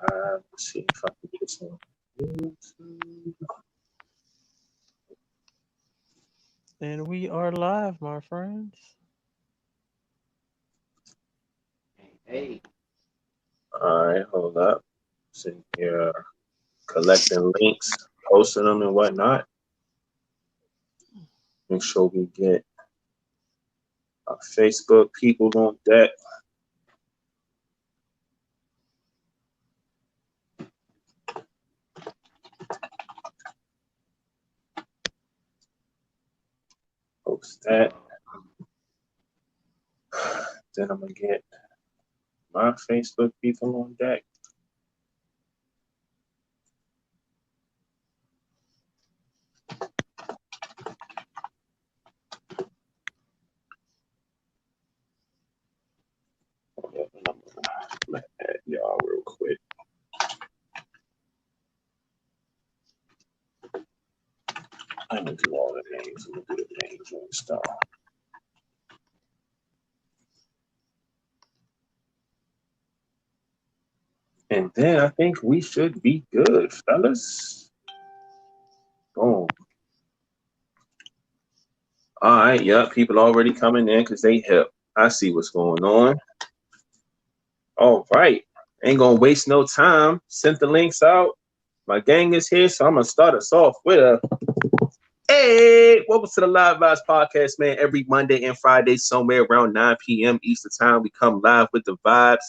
Let's see if I can get this on YouTube. And we are live, my friends. Hey. All right, hold up. Sitting here collecting links, posting them and whatnot. Make sure we get our Facebook people on deck. Post that. Then I'm gonna get my Facebook people on deck. I'm gonna add y'all real quick. I'm gonna do all the names. I'm gonna do the names and stuff. And then I think we should be good, fellas. Boom. All right, yep, people already coming in because they hip. I see what's going on. All right, ain't gonna waste no time. Sent the links out. My gang is here, so I'm gonna start us off with a hey, welcome to the Live Vibes Podcast, man. Every Monday and Friday, somewhere around 9 p.m. Eastern time, we come live with the vibes.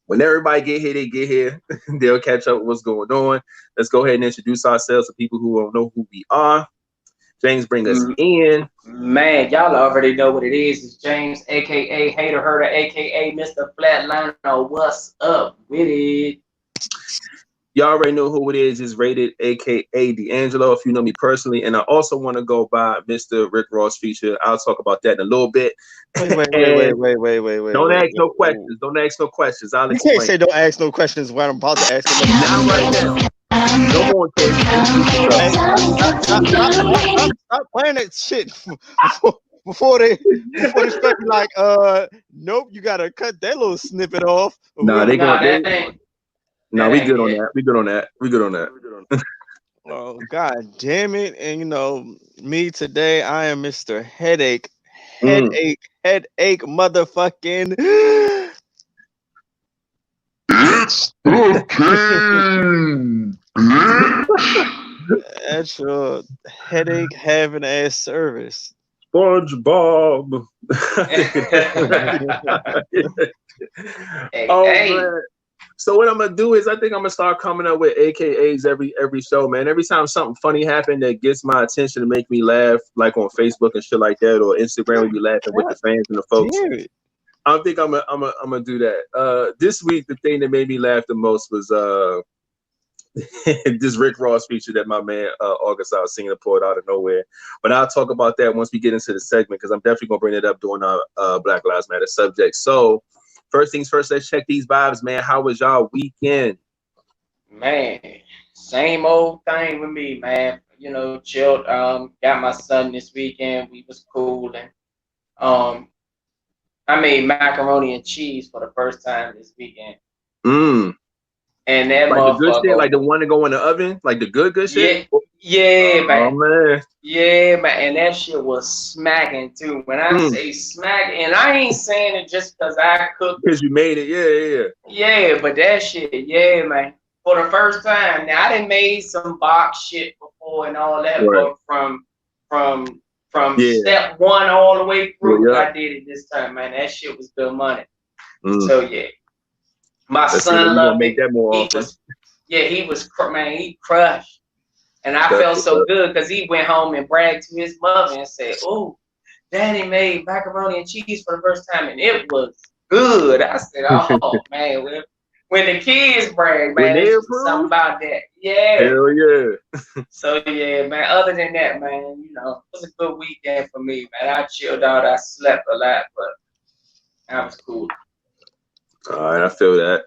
When everybody get here, they get here. They'll catch up with what's going on. Let's go ahead and introduce ourselves to people who don't know who we are. James, bring us in. Man, y'all already know what it is. It's James, a.k.a. Hater Herder, a.k.a. Mr. Flatliner. What's up with it? Y'all already know who it is. It's Rated, a.k.a. D'Angelo, if you know me personally. And I also want to go by Mr. Rick Ross feature. I'll talk about that in a little bit. Wait. Don't ask no questions. Don't ask no questions. I'll explain. You can't say don't ask no questions when I'm about to ask them. Not right now. No more Stop playing that shit before they start like, nope, you gotta cut that little snippet off. Nah, we good on that. Oh, god damn it. And you know, me today, I am Mr. Headache motherfucking It's the king. That's your headache having ass service. SpongeBob. Man. So what I'm gonna do is I think I'm gonna start coming up with AKAs every show, man. Every time something funny happens that gets my attention to make me laugh, like on Facebook and shit like that, or Instagram, we be laughing with the fans and the folks. I think I'm gonna do that. This week, the thing that made me laugh the most was this Rick Ross feature that my man August I was singing poured out of nowhere. But I'll talk about that once we get into the segment because I'm definitely gonna bring it up during our Black Lives Matter subject. So first things first, let's check these vibes, man. How was y'all weekend? Man, same old thing with me, man. You know, chilled. Got my son this weekend. We was cool and I made macaroni and cheese for the first time this weekend. And that like motherfucker, the good shit, like the one to go in the oven, like the good shit. Yeah, man. Oh man. Yeah, man. And that shit was smacking too. When I say smacking, and I ain't saying it just because I cooked. Because you made it, yeah. Yeah, but that shit, yeah, man. For the first time. Now I done made some box shit before and all that, right. But from step one all the way through, I did it this time, man. That shit was good money. So yeah. My son loved it. He crushed. And I felt so good because he went home and bragged to his mother and said, "Oh, Daddy made macaroni and cheese for the first time, and it was good." I said, "Oh man, when the kids brag, man, there's something about that." Yeah. Hell yeah. So yeah, man. Other than that, man, you know, it was a good weekend for me, man. I chilled out. I slept a lot, but that was cool. All right, I feel that.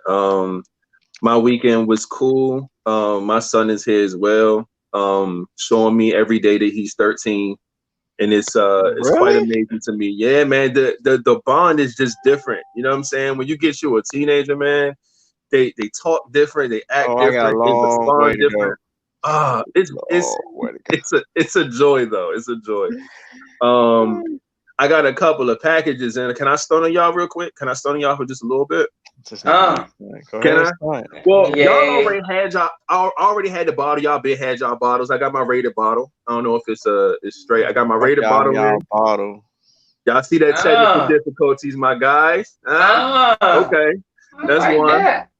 My weekend was cool. My son is here as well. Showing me every day that he's 13, and it's quite amazing to me. Yeah, man. The bond is just different. You know what I'm saying? When you get you a teenager, man, They talk different. They act different. They respond different. It's a joy though. It's a joy. I got a couple of packages in. Can I stun on y'all real quick? Can I stun on y'all for just a little bit? Can I? Well, y'all already had the bottle. Y'all had y'all bottles. I got my rated bottle. I don't know if it's straight. I got my rated bottle. Y'all see that technical difficulties, my guys? Okay, that's like one. That.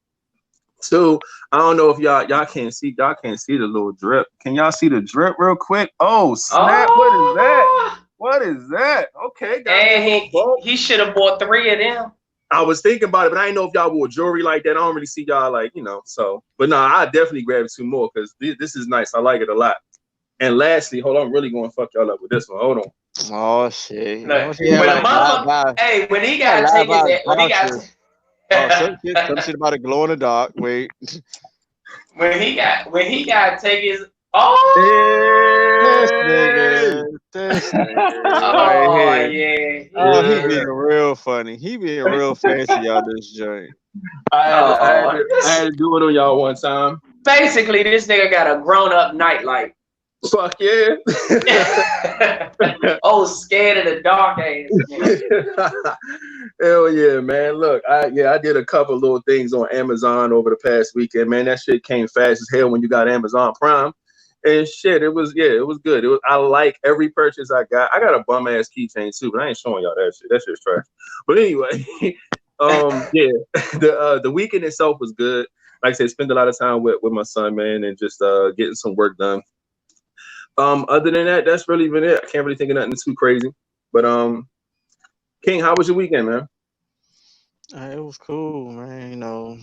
Two. I don't know if y'all can't see. Y'all can't see the little drip. Can y'all see the drip real quick? Oh snap! What is that? What is that? Okay. And he should have bought 3 of them. I was thinking about it, but I didn't know if y'all wore jewelry like that. I don't really see y'all like, so. But no, I definitely grab 2 more because this is nice. I like it a lot. And lastly, hold on, I'm really going to fuck y'all up with this one. Hold on. Oh, shit. Look, when he got to take his... some shit about it glow in the dark. Wait. When he got to take his... This nigga. Yeah. He being real funny. He being real fancy, y'all, this joint. I had to do it on y'all one time. Basically, this nigga got a grown-up nightlight. Fuck yeah. Scared of the dark ass. Hell yeah, man. Look, I did a couple little things on Amazon over the past weekend, man. That shit came fast as hell when you got Amazon Prime. And shit, it was good. I like every purchase I got. I got a bum ass keychain too, but I ain't showing y'all that shit. That shit's trash. But anyway, the weekend itself was good. Like I said, spend a lot of time with my son, man, and just getting some work done. Other than that, that's really been it. I can't really think of nothing too crazy. But King, how was your weekend, man? It was cool, man.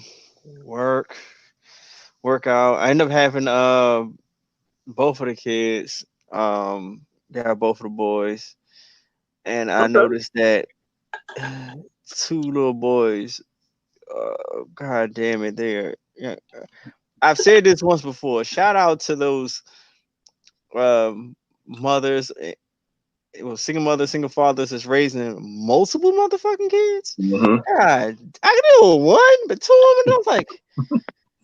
Workout. I ended up having both of the kids. Got both of the boys, and I noticed that 2 little boys. God damn it! I've said this once before. Shout out to those mothers. It was single mothers, single fathers that's raising multiple motherfucking kids. Mm-hmm. God, I knew 1, but 2 of them. I was like.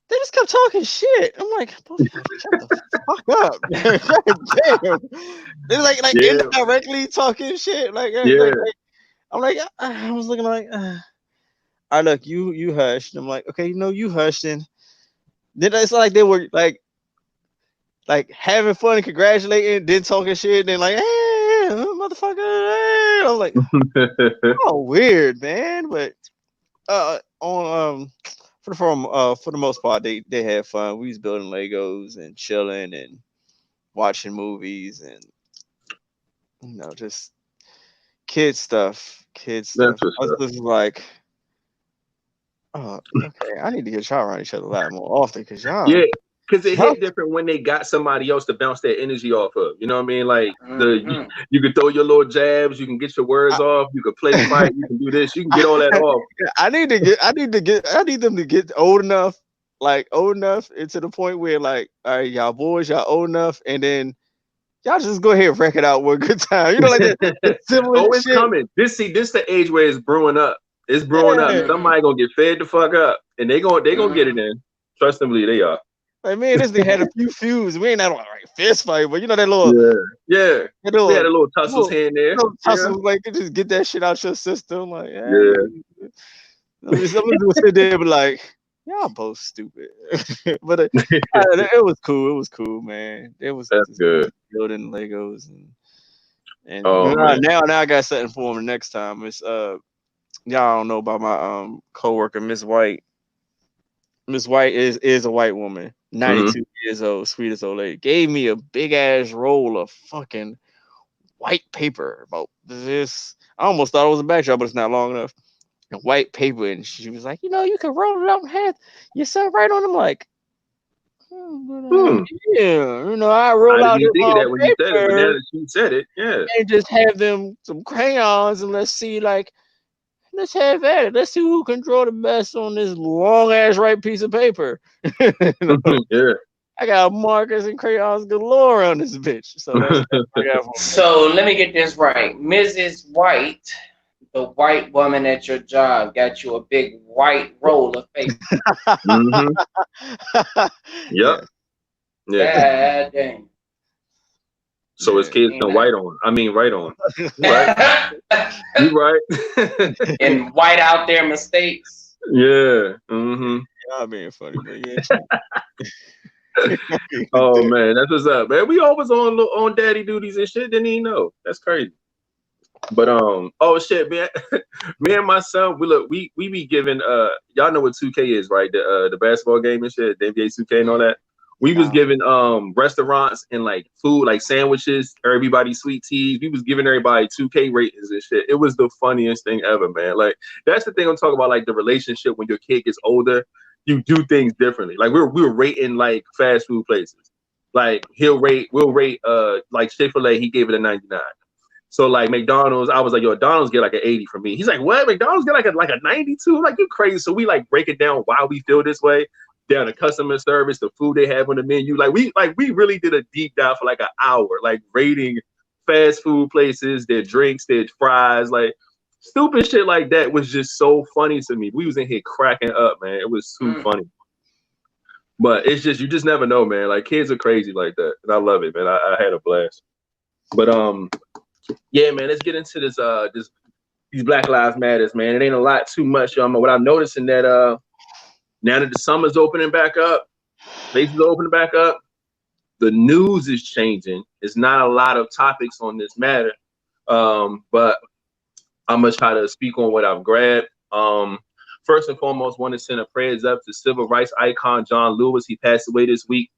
They just kept talking shit. I'm like, shut the fuck up. Damn. They're like indirectly talking shit. I'm like, I was looking like, I look, you hushed. I'm like, okay, you hushed. And then it's like they were like having fun and congratulating, then talking shit, and then like, hey, motherfucker. Hey. I'm like, oh, weird, man. But for the most part, they had fun. We was building Legos and chilling and watching movies and just kid stuff. I was just like, oh, okay, I need to get y'all around each other a lot more often because y'all. Yeah, because it hit different when they got somebody else to bounce that energy off of. You know what I mean? Like you can throw your little jabs, you can get your words off, you can play fight, you can do this, you can get all that off. I need them to get old enough into the point where like, all right, y'all boys, y'all old enough, and then y'all just go ahead and wreck it out one good time. Like that. It's coming. This the age where it's brewing up. It's brewing up. Somebody gonna get fed the fuck up, and they gonna get it in. Trust them, they are. Like, man, this thing had a few feuds. We ain't had a fist fight, but that little they had a little tussles here and there. Tussles, like just get that shit out your system. Like, somebody would sit there and be like, y'all both stupid. But it was cool. It was cool, man. That's good. Building Legos and now I got something for them next time. It's y'all don't know about my coworker, Miss White. Miss White is a white woman. 92 years old, sweetest old lady. Gave me a big ass roll of fucking white paper about this. I almost thought it was a backdrop, but it's not long enough. And white paper, and she was like, you can roll it out and have your son right on. I'm like, yeah, I roll out this paper, when you said it, but now that she said it, and just have them some crayons, and let's see, let's have at it. Let's see who can draw the best on this long ass white piece of paper. Yeah. I got markers and crayons galore on this bitch. So that's what I got for me. So let me get this right. Mrs. White the white woman at your job got you a big white roll of paper. Yep. Yeah. God dang. So his kids can white on. I mean, right on. Right. You right. And white out their mistakes. Yeah. Y'all being funny, but yeah. Oh man, that's what's up, man. We always on daddy duties and shit. Didn't even know. That's crazy. But oh shit, man. Me and my son, we be giving y'all know what 2K is, right? The basketball game and shit, the NBA 2K and all that. We was giving restaurants and like food, like sandwiches, everybody sweet teas. We was giving everybody 2K ratings and shit. It was the funniest thing ever, man. Like that's the thing I'm talking about, like the relationship when your kid gets older, you do things differently. Like we were rating like fast food places. Like we'll rate like Chick-fil-A, he gave it a 99. So like McDonald's, I was like, yo, McDonald's get like an 80 from me. He's like, what? McDonald's get like a 92? I'm like, you crazy. So we like break it down why we feel this way, down to customer service, the food they have on the menu. We really did a deep dive for like an hour, like rating fast food places, their drinks, their fries, like stupid shit like that was just so funny to me. We was in here cracking up, man. It was too funny. But it's just, you just never know, man. Like kids are crazy like that. And I love it, man. I had a blast. But yeah, man, let's get into this these Black Lives Matters, man. It ain't a lot too much. What I'm noticing that now that the summer's opening back up, places are opening back up, the news is changing. It's not a lot of topics on this matter. But I'm gonna try to speak on what I've grabbed. First and foremost, want to send a prayers up to civil rights icon John Lewis. He passed away this week.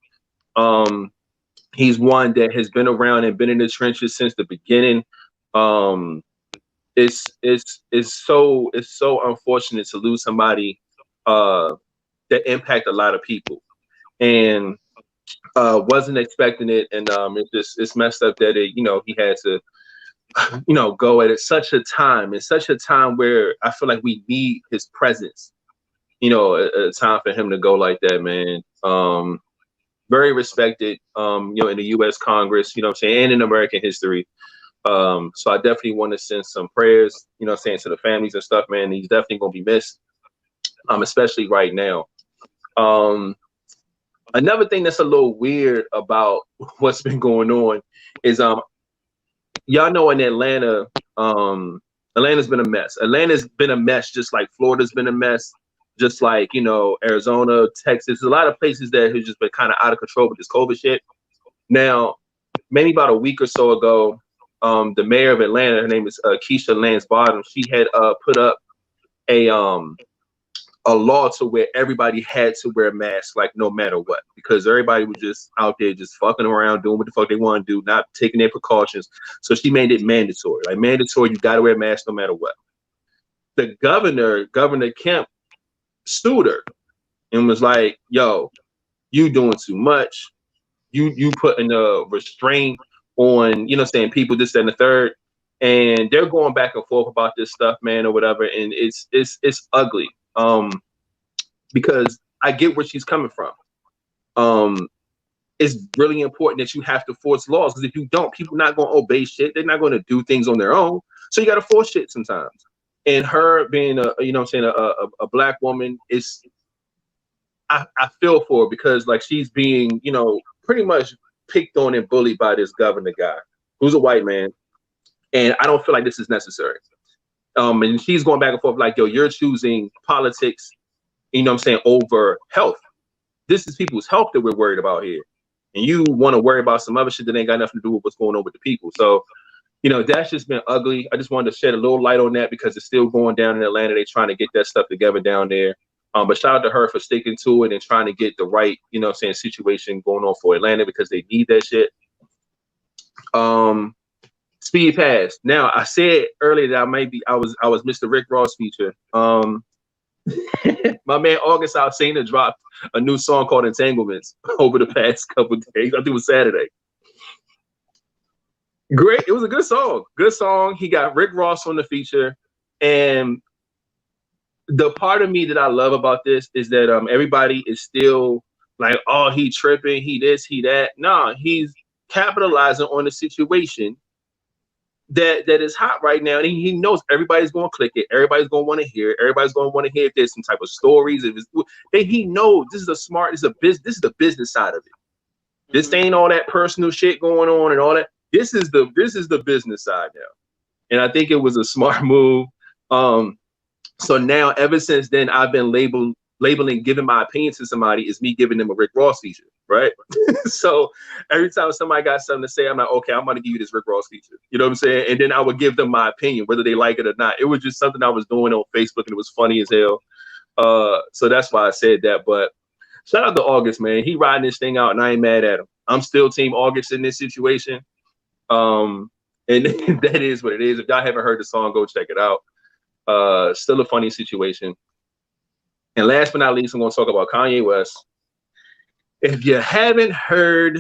He's one that has been around and been in the trenches since the beginning. It's so unfortunate to lose somebody that impact a lot of people, and wasn't expecting it, and it's messed up that he had to go at such a time where I feel like we need his presence. A time for him to go like that, man. Very respected, in the U.S. Congress, and in American history. So I definitely want to send some prayers, to the families and stuff, man. He's definitely going to be missed, especially right now. Another thing that's a little weird about what's been going on is, y'all know in Atlanta, Atlanta's been a mess. Atlanta's been a mess, just like Florida's been a mess. Just like, Arizona, Texas, a lot of places that have just been kind of out of control with this COVID shit. Now, maybe about a week or so ago, the mayor of Atlanta, her name is Keisha Lance Bottoms, she had put up a law to where everybody had to wear masks, like no matter what, because everybody was just out there just fucking around, doing what the fuck they want to do, not taking their precautions. So she made it mandatory. Like mandatory, you got to wear a mask no matter what. The Governor Kemp, sued her and was like, yo, you doing too much. You putting a restraint on, people, this, that, and the third. And they're going back and forth about this stuff, man, or whatever. And it's ugly. Because I get where she's coming from. It's really important that you have to force laws, because if you don't, people not going to obey shit. They're not going to do things on their own. So you got to force shit sometimes. And her being a black woman, I feel for her, because like she's being, pretty much picked on and bullied by this governor guy who's a white man. And I don't feel like this is necessary. And she's going back and forth like, yo, you're choosing politics, over health. This is people's health that we're worried about here. And you want to worry about some other shit that ain't got nothing to do with what's going on with the people. So, that's just been ugly. I just wanted to shed a little light on that, because it's still going down in Atlanta. They're trying to get that stuff together down there. But shout out to her for sticking to it and trying to get the right, situation going on for Atlanta, because they need that shit. Speed Pass. Now, I said earlier that I was Mr. Rick Ross feature. My man August Alsina dropped a new song called Entanglements over the past couple of days. I think it was Saturday. Great. It was a good song. Good song. He got Rick Ross on the feature. And the part of me that I love about this is that everybody is still like, oh, he tripping, he this, he that. Nah, he's capitalizing on the situation that is hot right now, and he knows everybody's going to click it. Everybody's going to want to hear it. Everybody's going to want to hear if there's some type of stories. He knows this is this is the business side of it. This ain't all that personal shit going on and all that. This is the business side now, and I think it was a smart move. So now, ever since then, I've been labeling giving my opinion to somebody is me giving them a Rick Ross feature, right? So every time somebody got something to say, I'm like, okay, I'm going to give you this Rick Ross feature. You know what I'm saying? And then I would give them my opinion, whether they like it or not. It was just something I was doing on Facebook, and it was funny as hell. So that's why I said that. But shout out to August, man. He riding this thing out, and I ain't mad at him. I'm still Team August in this situation. And that is what it is. If y'all haven't heard the song, go check it out. Still a funny situation. And last but not least, I'm going to talk about Kanye West. If you haven't heard,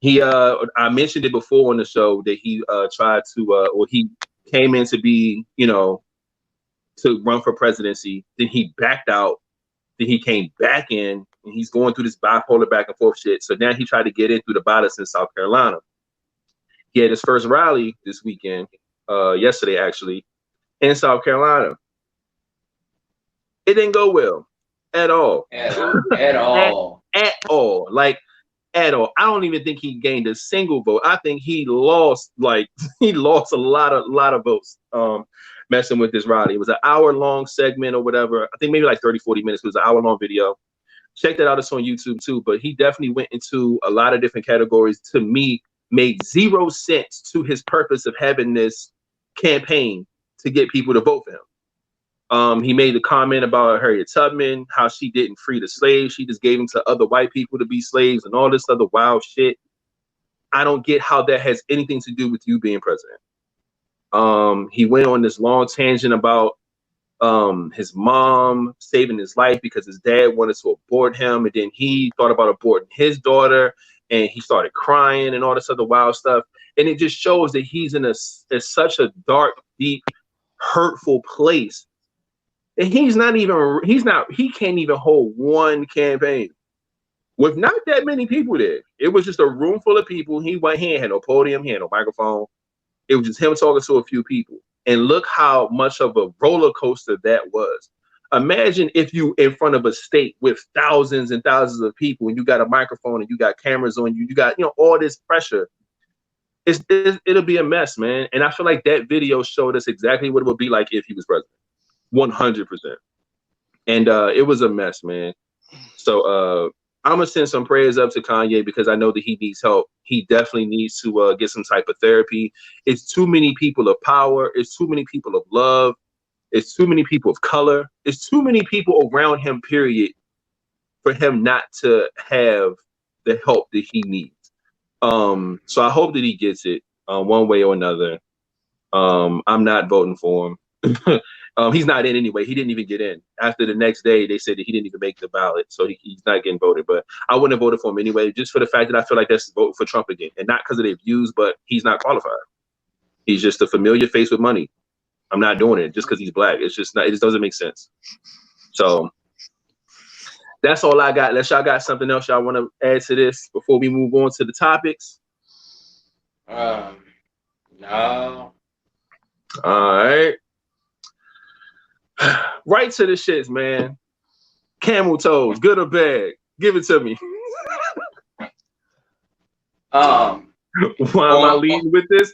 I mentioned it before on the show that he tried to, or he came in to be, to run for presidency. Then he backed out. Then he came back in, and he's going through this bipolar back and forth shit. So now he tried to get in through the ballots in South Carolina. He had his first rally this weekend, yesterday actually, in South Carolina. It didn't go well at all. At all. Like, at all. I don't even think he gained a single vote. I think he lost, a lot of votes messing with this rally. It was an hour-long segment or whatever. I think maybe like 30, 40 minutes. It was an hour-long video. Check that out. It's on YouTube too. But he definitely went into a lot of different categories. To me, made zero sense to his purpose of having this campaign to get people to vote for him. He made a comment about Harriet Tubman, how she didn't free the slaves. She just gave them to other white people to be slaves and all this other wild shit. I don't get how that has anything to do with you being president. He went on this long tangent about his mom saving his life because his dad wanted to abort him. And then he thought about aborting his daughter, and he started crying and all this other wild stuff. And it just shows that he's in such a dark, deep, hurtful place. And he can't even hold one campaign with not that many people there. It was just a room full of people. He ain't had no podium, he had no microphone. It was just him talking to a few people. And look how much of a roller coaster that was. Imagine if you in front of a state with thousands and thousands of people, and you got a microphone and you got cameras on you, you got all this pressure. It'll be a mess, man. And I feel like that video showed us exactly what it would be like if he was president. 100%. And it was a mess, man. So I'm gonna send some prayers up to Kanye because I know that he needs help. He definitely needs to get some type of therapy. It's too many people of power. It's too many people of love. It's too many people of color. It's too many people around him, period, for him not to have the help that he needs. So I hope that he gets it one way or another. I'm not voting for him. He's not in anyway. He didn't even get in. After the next day, they said that he didn't even make the ballot, so he's not getting voted. But I wouldn't have voted for him anyway, just for the fact that I feel like that's voting for Trump again, and not because of their views, but he's not qualified. He's just a familiar face with money. I'm not doing it just because he's black. It's just not. It just doesn't make sense. So that's all I got. Unless y'all got something else y'all want to add to this before we move on to the topics. No. All right. Right to the shits, man. Camel toes, good or bad? Give it to me. Why am I leading with this?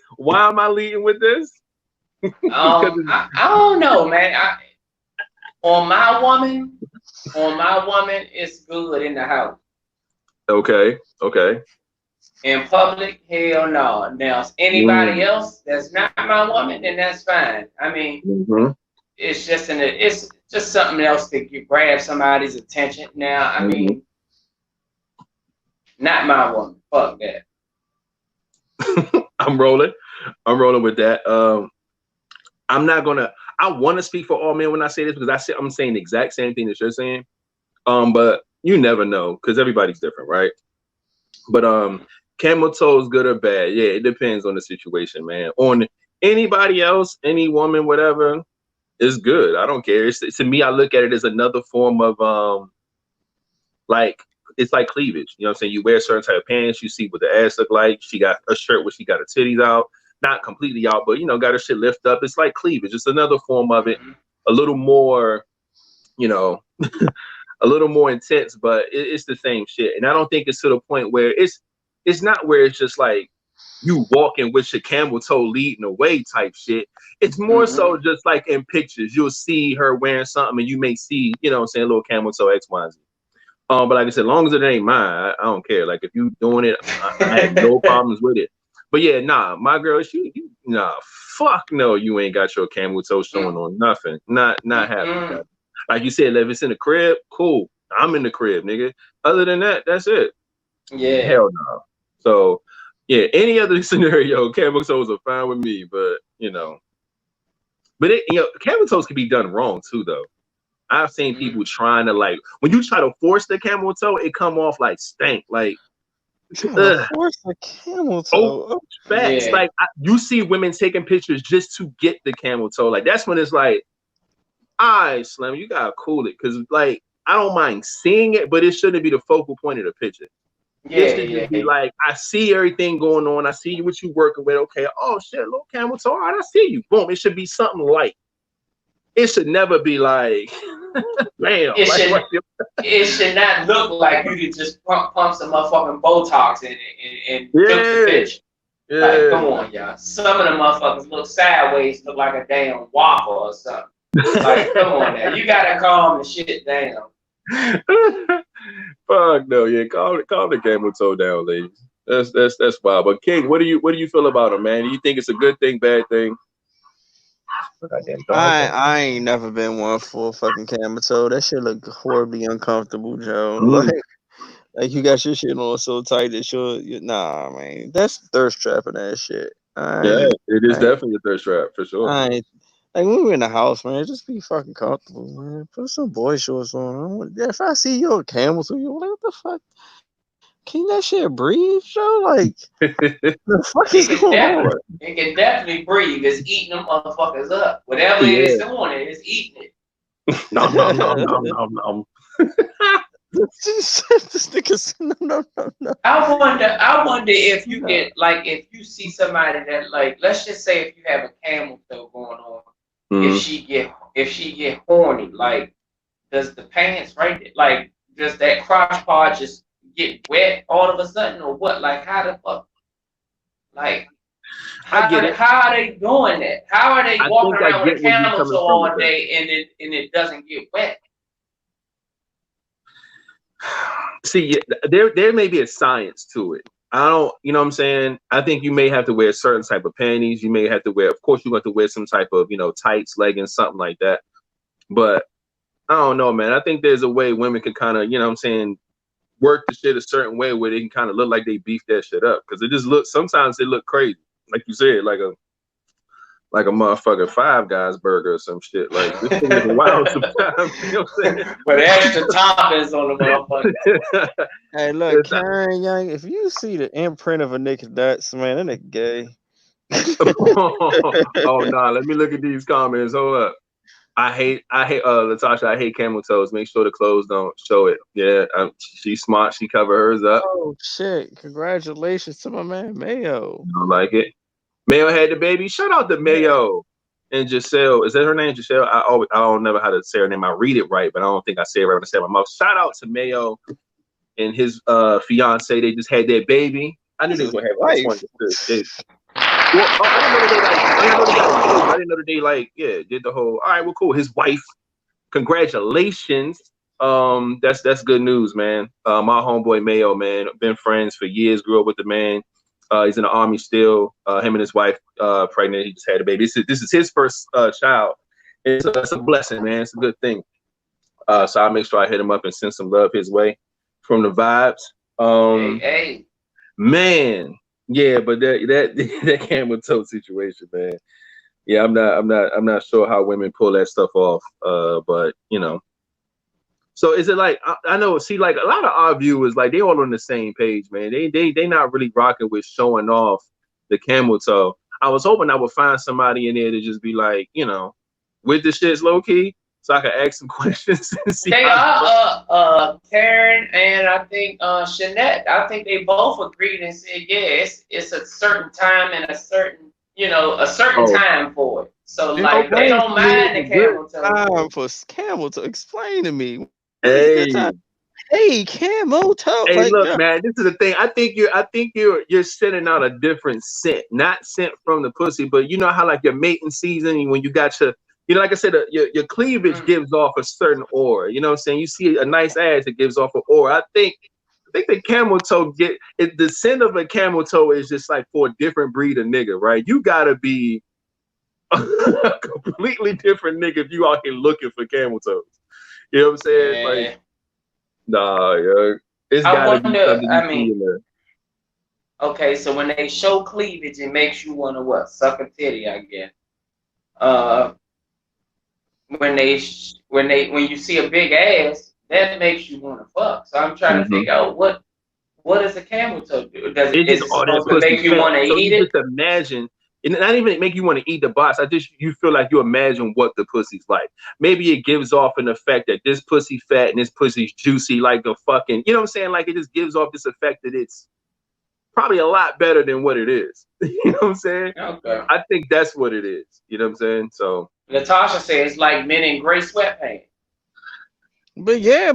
I don't know, man. On my woman, it's good in the house. Okay. In public, hell no. Now, anybody else that's not my woman, then that's fine. I mean, it's just something else to grab somebody's attention. Now, I mean, not my woman. Fuck that. I'm rolling with that. I want to speak for all men when I say this because I'm saying the exact same thing that you're saying. But you never know because everybody's different, right? But camel toe is good or bad? Yeah, it depends on the situation, man. On anybody else, any woman, whatever, it's good. I don't care. To me, I look at it as another form of it's like cleavage. You know what I'm saying? You wear a certain type of pants, you see what the ass look like. She got a shirt where she got her titties out. not completely out, but got her shit lift up. It's like cleavage. It's another form of it, a little more, a little more intense, but it's the same shit. And I don't think it's to the point where it's not where it's just like you walking with your camel toe leading away type shit. It's more so just like in pictures, you'll see her wearing something and you may see, a little camel toe X, Y, Z. But like I said, as long as it ain't mine, I don't care. Like if you doing it, I have no problems with it. But yeah, nah, my girl, fuck no, you ain't got your camel toe showing on nothing. Not happening. Like you said, if it's in the crib, cool. I'm in the crib, nigga. Other than that, that's it. Yeah. Hell no. So yeah, any other scenario, camel toes are fine with me. But but camel toes can be done wrong too, though. I've seen people trying to like when you try to force the camel toe, it come off like stank. Like force the camel toe. Oh, facts. Yeah. Like you see women taking pictures just to get the camel toe. Like that's when it's like, all right, Slim, you gotta cool it, because like I don't mind seeing it, but it shouldn't be the focal point of the picture. Yeah, it should just be like, I see everything going on. I see what you working with. Okay, oh shit, little camel toe. All right, I see you. Boom. It should be something light. It should never be like, bam. It should not look like you could just pump some motherfucking Botox in it and took the pitch. Yeah. Like, come on, y'all. Some of the motherfuckers look sideways, look like a damn waffle or something. Like, come on now. You gotta calm the shit down. Fuck no, yeah. Calm the camel toe down, ladies. That's wild. But King, what do you feel about him, man? Do you think it's a good thing, bad thing? I ain't never been one for a fucking camel toe. That shit look horribly uncomfortable, Joe. Like you got your shit on so tight that nah, man. That's thirst trapping ass shit. Yeah, it is definitely a thirst trap for sure. Like when we're in the house, man, just be fucking comfortable, man. Put some boy shorts on. If I see your camel toe, you're like, what the fuck? Can that shit breathe, Joe? Like, the fuck is going on? It can definitely breathe. It's eating them motherfuckers up. Whatever it is on it, it's eating it. Nom. This nigga's no. I wonder if you get if you see somebody that let's just say if you have a camel toe going on, if she get horny, does the pants does that crotch part just get wet all of a sudden or what? Like how the fuck? How are they doing that? How are they walking around with a camel toe all day and it doesn't get wet? See, there may be a science to it. I don't, you know what I'm saying? I think you may have to wear a certain type of panties. You may have to wear, of course, you have to wear some type of, tights, leggings, something like that. But I don't know, man. I think there's a way women can kind of, work the shit a certain way where they can kind of look like they beef that shit up. Because it just looks, sometimes they look crazy. Like you said, like a motherfucking Five Guys burger or some shit. Like this thing is wild sometimes. You know what I'm saying? But extra toppings on the motherfucker. Hey, look, Karen Young, if you see the imprint of a nigga nuts, man, that nigga gay. Oh nah, let me look at these comments. Hold up. I hate Latasha, I hate camel toes. Make sure the clothes don't show it. Yeah, she's smart. She cover hers up. Oh shit! Congratulations to my man Mayo. I don't like it. Mayo had the baby. Shout out to Mayo and Giselle. Is that her name, Giselle? I don't know how to say her name. I read it right, but I don't think I say it right when I say it in my mouth. Shout out to Mayo and his fiance. They just had their baby. I knew they was gonna have like one. Well, I didn't know that they did the whole. All right, well, cool. His wife. Congratulations. That's good news, man. My homeboy Mayo, man, been friends for years. Grew up with the man. He's in the army still. Him and his wife pregnant. He just had a baby. This is his first child. It's a blessing, man. It's a good thing. So I'll make sure I hit him up and send some love his way from the Vibez. Hey. Man, yeah, but that camel toe situation, man. Yeah, I'm not sure how women pull that stuff off. But So is it like I know? See, like a lot of our viewers, like they all on the same page, man. They not really rocking with showing off the camel toe. I was hoping I would find somebody in there to just be like, with the shits low key, so I could ask some questions and see. They are Karen and I think Shanette. I think they both agreed and said, yeah, it's a certain time and a certain you know, a certain time for it. So You like know, they don't mind the camel toe. Time for camel toe. Explain to me. What is Hey. a good time? Hey, camel toe. Hey, like, look, man, this is the thing. I think you're sending out a different scent, not scent from the pussy, but you know how like your mating season, when you got your, you know, like I said, your cleavage gives off a certain aura. You know what I'm saying? You see a nice ass, it gives off an aura. I think the camel toe the scent of a camel toe is just like for a different breed of nigga, right? You gotta be a completely different nigga if you out here looking for camel toes. You know what I'm saying? Yeah. Like, nah, yo. It's gotta be something you see in there. Okay, so when they show cleavage, it makes you want to what? Suck a titty, I guess. When you see a big ass, that makes you want to fuck. So I'm trying to figure out what does a camel toe do? Is it supposed to make you want to eat it? Just imagine. And not even make you want to eat the box. You feel like you imagine what the pussy's like. Maybe it gives off an effect that this pussy fat and this pussy's juicy, like the fucking, you know what I'm saying? Like it just gives off this effect that it's probably a lot better than what it is. You know what I'm saying? Okay. I think that's what it is. You know what I'm saying? So Natasha says it's like men in gray sweatpants. But yeah,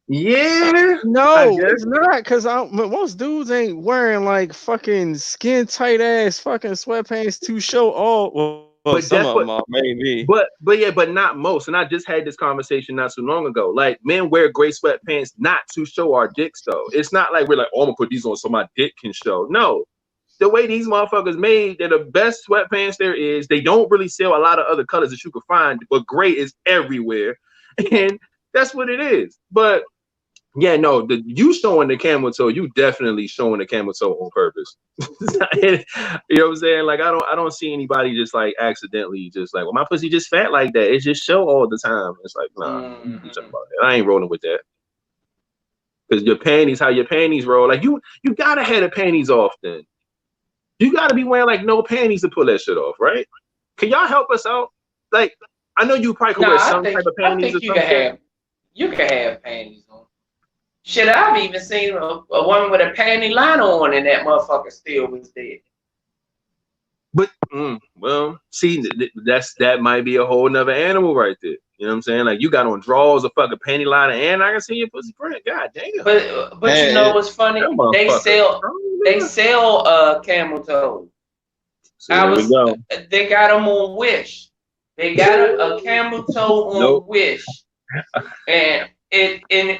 yeah, no, it's not, because most dudes ain't wearing like fucking skin tight ass fucking sweatpants to show all. Well, some of them are, maybe. But not most. And I just had this conversation not so long ago. Like, men wear gray sweatpants not to show our dicks, though. It's not like we're like, oh, I'm gonna put these on so my dick can show. No. The way these motherfuckers made, they're the best sweatpants there is. They don't really sell a lot of other colors that you can find, but gray is everywhere. And that's what it is. But yeah, no, you showing the camel toe, you definitely showing the camel toe on purpose. You know what I'm saying? Like I don't see anybody just like accidentally just like, well, my pussy just fat like that. It just show all the time. It's like, nah, you do something about that. I ain't rolling with that. Because how your panties roll. Like you gotta have the panties off then. You gotta be wearing like no panties to pull that shit off, right? Can y'all help us out? Like, I know you probably could wear some type of panties or something. You can have panties on. Shit, I've even seen a woman with a panty liner on and that motherfucker still was dead. But, well, see, that might be a whole nother animal right there. You know what I'm saying? Like, you got on drawers, a fucking panty liner, and I can see your pussy print. God damn. But you know what's funny? They sell camel toes. So they got them on Wish. They got a camel toe on Wish. And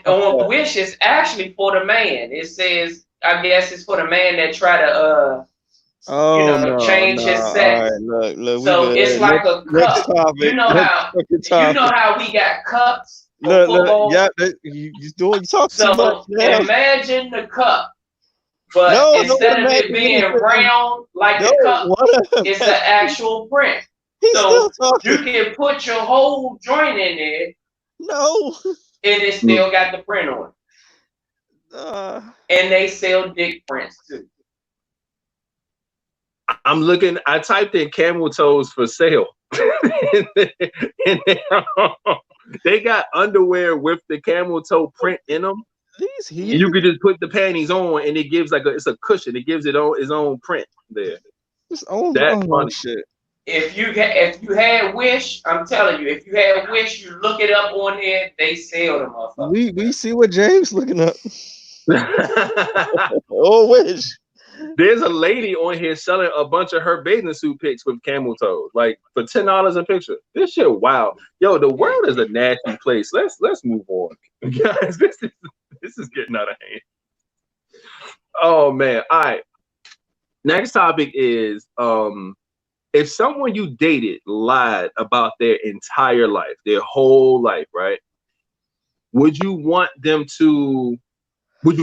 on Wish is actually for the man. It says, I guess it's for the man that try to change his sex. Right, look, so it's like a cup. You know how we got cups for football? Yeah, you talk so too much. Yeah. Imagine the cup, but instead of it being round like the cup, it's an actual print. So you can put your whole joint in there. No. And it still got the print on it. And they sell dick prints too. I'm looking. I typed in camel toes for sale. and they got underwear with the camel toe print in them. You could just put the panties on, and it gives it's a cushion. It gives it its own print there. That's funny shit. If you had Wish, I'm telling you, if you had Wish, you look it up on there. They sell them motherfuckers. We see what James looking up. Oh, Wish. There's a lady on here selling a bunch of her bathing suit pics with camel toes, like for $10 a picture. This shit, wow. Yo, the world is a nasty place. Let's move on, guys. This is getting out of hand. Oh man. All right. Next topic is if someone you dated lied about their entire life, their whole life, right? Would you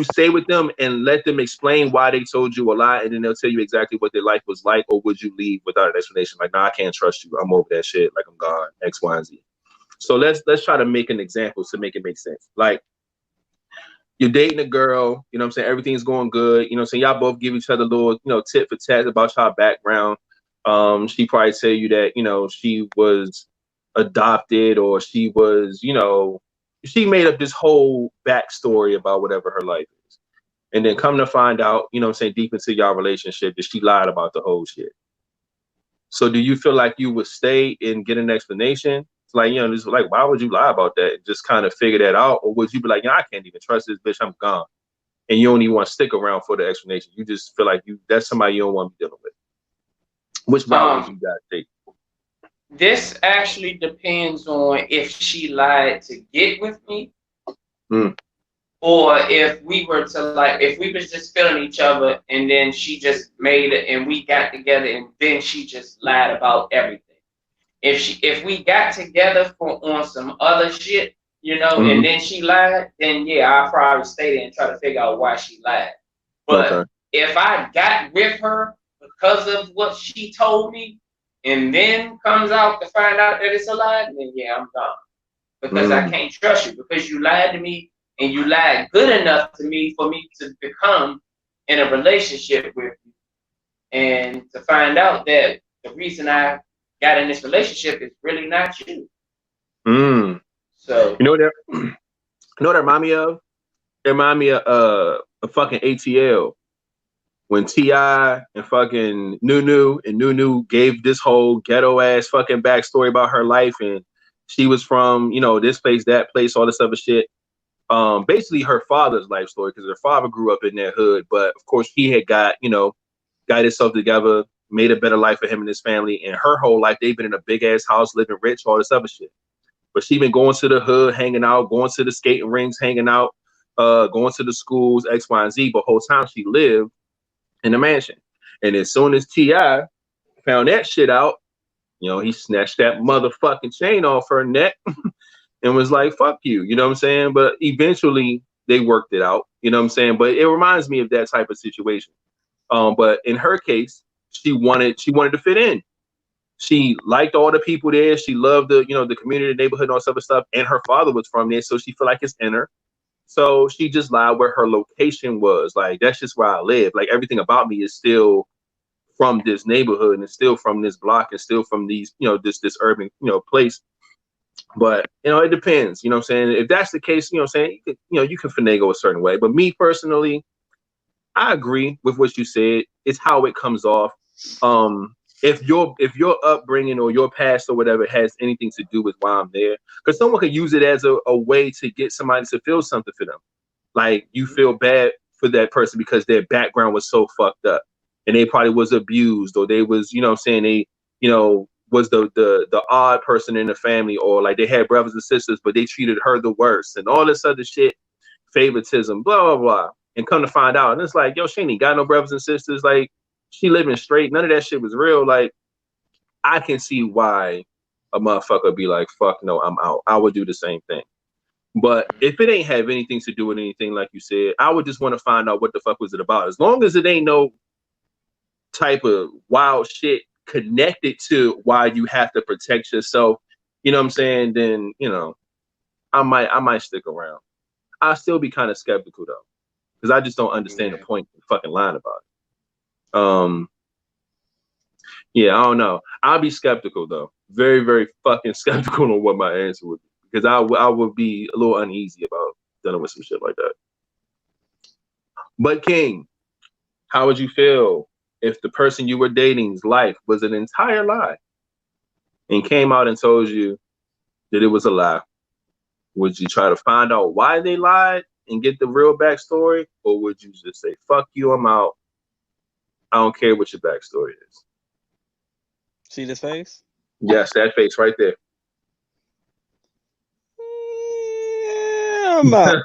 stay with them and let them explain why they told you a lie, and then they'll tell you exactly what their life was like, or would you leave without an explanation? Like, nah, I can't trust you. I'm over that shit. Like, I'm gone. X, Y, and Z. So let's try to make an example to make it make sense. Like, you're dating a girl, you know what I'm saying? Everything's going good. You know what I'm saying? Y'all both give each other a little, tit for tat about y'all background. She probably tell you that, she was adopted, or she was, she made up this whole backstory about whatever her life is. And then come to find out, you know what I'm saying, deep into y'all relationship, that she lied about the whole shit. So do you feel like you would stay and get an explanation? It's like, you know, just like, why would you lie about that? And just kind of figure that out. Or would you be like, I can't even trust this bitch, I'm gone. And you don't even want to stick around for the explanation. You just feel like that's somebody you don't want to be dealing with. Which route would you guys take? This actually depends on if she lied to get with me, or if we were to if we was just feeling each other and then she just made it and we got together and then she just lied about everything. If we got together on some other shit, you know, and then she lied, then yeah, I'll probably stay there and try to figure out why she lied. But if I got with her because of what she told me, and then comes out to find out that it's a lie, then yeah, I'm gone. Because I can't trust you, because you lied to me and you lied good enough to me for me to become in a relationship with you. And to find out that the reason I got in this relationship is really not you. So you know what that remind me of? It remind me of a fucking ATL. When T.I. and fucking Nunu gave this whole ghetto ass fucking backstory about her life, and she was from, you know, this place, that place, all this other shit. Basically her father's life story, because her father grew up in that hood, but of course he had got himself together, made a better life for him and his family, and her whole life they've been in a big ass house, living rich, all this other shit. But she been going to the hood, hanging out, going to the skating rinks, hanging out, going to the schools, X, Y, and Z. But whole time she lived in the mansion. And as soon as T.I. found that shit out, you know, he snatched that motherfucking chain off her neck and was like, fuck you. You know what I'm saying? But eventually they worked it out. You know what I'm saying? But it reminds me of that type of situation. But in her case, she wanted to fit in. She liked all the people there. She loved the community, the neighborhood, and all this other stuff. And her father was from there, so she feel like it's in her. So she just lied where her location was. Like, that's just where I live. Like, everything about me is still from this neighborhood, and it's still from this block, and still from these, this urban, place. But, it depends, you know what I'm saying? If that's the case, you know what I'm saying, you can finagle a certain way. But me personally, I agree with what you said. It's how it comes off. If your upbringing or your past or whatever has anything to do with why I'm there, because someone could use it as a way to get somebody to feel something for them. Like, you feel bad for that person because their background was so fucked up, and they probably was abused, or they was, they, was the odd person in the family, or like they had brothers and sisters, but they treated her the worst, and all this other shit, favoritism, blah, blah, blah. And come to find out, and it's like, yo, she ain't got no brothers and sisters. Like, she living straight. None of that shit was real. Like, I can see why a motherfucker would be like, fuck no, I'm out. I would do the same thing. But if it ain't have anything to do with anything, like you said, I would just want to find out what the fuck was it about. As long as it ain't no type of wild shit connected to why you have to protect yourself, you know what I'm saying? Then, I might stick around. I'll still be kind of skeptical though, because I just don't understand the point of fucking lying about it. Yeah, I don't know. I'll be skeptical though. Very, very fucking skeptical on what my answer would be, because I would be a little uneasy about dealing with some shit like that. But King, how would you feel if the person you were dating's life was an entire lie and came out and told you that it was a lie? Would you try to find out why they lied and get the real backstory, or would you just say, fuck you, I'm out? I don't care what your backstory is. See this face? Yes, that face right there. Yeah, I'm out.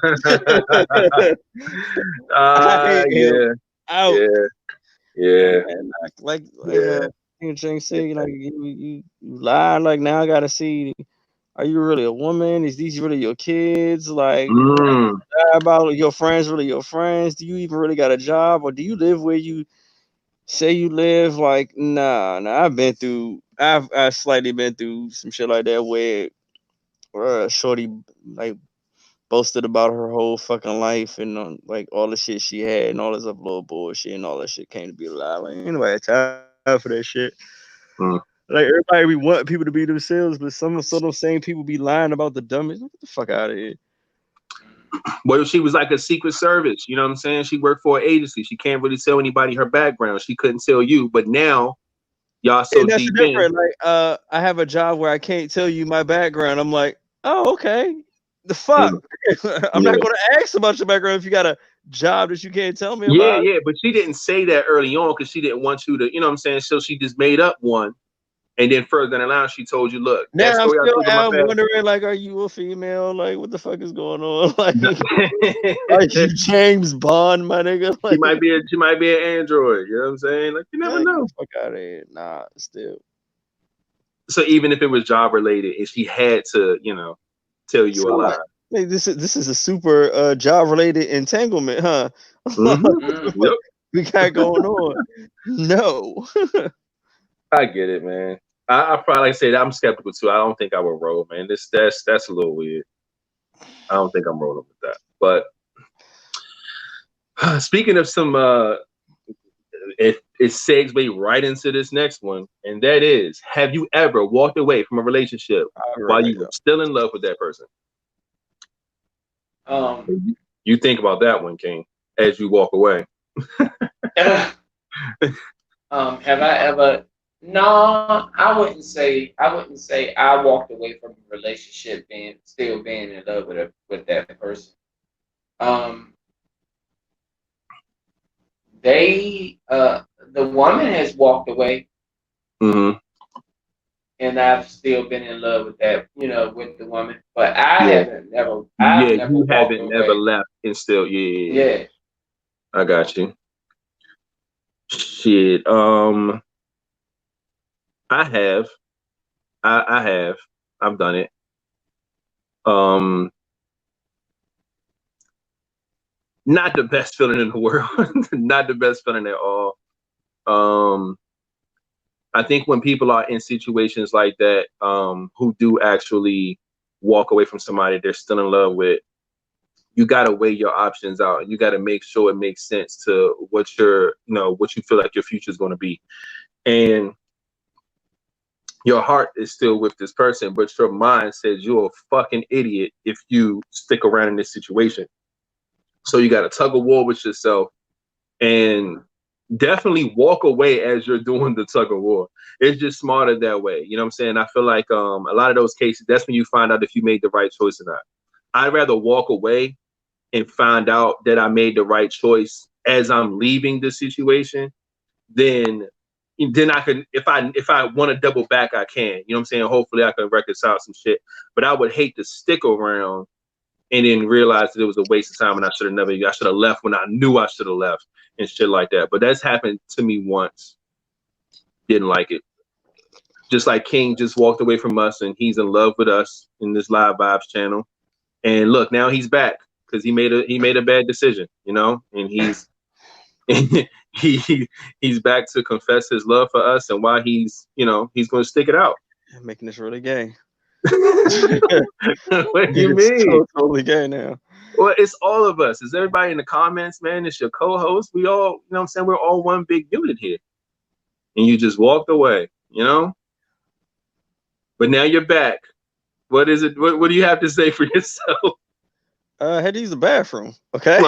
Yeah. Like Jane said, like you lie. Like, now I gotta see, are you really a woman? Is these really your kids? Like, about your friends really your friends? Do you even really got a job, or do you live where you say you live? Like, nah. I've slightly been through some shit like that where shorty like boasted about her whole fucking life and like all the shit she had and all this other little bullshit, and all that shit came to be a lie. Like, anyway, time for that shit. Like, everybody, we want people to be themselves, but some of those same people be lying about the dumbest. Get the fuck out of here. Well, she was like a secret service, you know what I'm saying? She worked for an agency. She can't really tell anybody her background. She couldn't tell you, but now y'all so that's deep different. in. Like, I have a job where I can't tell you my background. I'm like, oh, okay. The fuck? I'm not going to ask about your background if you got a job that you can't tell me about. Yeah, but she didn't say that early on because she didn't want you to, you know what I'm saying? So she just made up one. And then further down the line, she told you, look, now that story I'm wondering, like, are you a female? Like, what the fuck is going on? Like, are you James Bond, my nigga? Like, she might be an android. You know what I'm saying? Like, you never know. Fuck out of here. Nah, still. So even if it was job related, and she had to, you know, tell you a lie. Like, this is a super job related entanglement, huh? Yep. We got going on. No. I get it, man. I probably say that I'm skeptical too. I don't think I would roll, man. That's a little weird. I don't think I'm rolling with that. But speaking of some, it segues right into this next one, and that is: have you ever walked away from a relationship while you were still in love with that person? You think about that one, King, as you walk away. Have I ever? No, I wouldn't say I walked away from a relationship still being in love with that person. The woman has walked away, and I've still been in love with that, with the woman. But I haven't never. You haven't never left and still, yeah. I got you. Shit. I have. I have. I've done it. Not the best feeling in the world. Not the best feeling at all. I think when people are in situations like that, who do actually walk away from somebody they're still in love with, you gotta weigh your options out, and you gotta make sure it makes sense to what what you feel like your future is going to be. And your heart is still with this person, but your mind says you're a fucking idiot if you stick around in this situation. So you got to tug of war with yourself and definitely walk away as you're doing the tug of war. It's just smarter that way. You know what I'm saying? I feel like a lot of those cases, that's when you find out if you made the right choice or not. I'd rather walk away and find out that I made the right choice as I'm leaving the situation then I can, if I want to double back, I can. You know what I'm saying? Hopefully I can reconcile some shit. But I would hate to stick around and then realize that it was a waste of time and I should have left when I knew I should have left and shit like that. But that's happened to me once. Didn't like it. Just like King just walked away from us and he's in love with us in this Live Vibes channel. And look, now he's back because he made a bad decision, and he's he's back to confess his love for us and why he's going to stick it out. I'm making this really gay. What do you mean? Totally gay now. Well, it's all of us. It's everybody in the comments, man. It's your co-host. We all, you know what I'm saying? We're all one big unit here. And you just walked away, But now you're back. What is it? What do you have to say for yourself? I had to use the bathroom. Okay.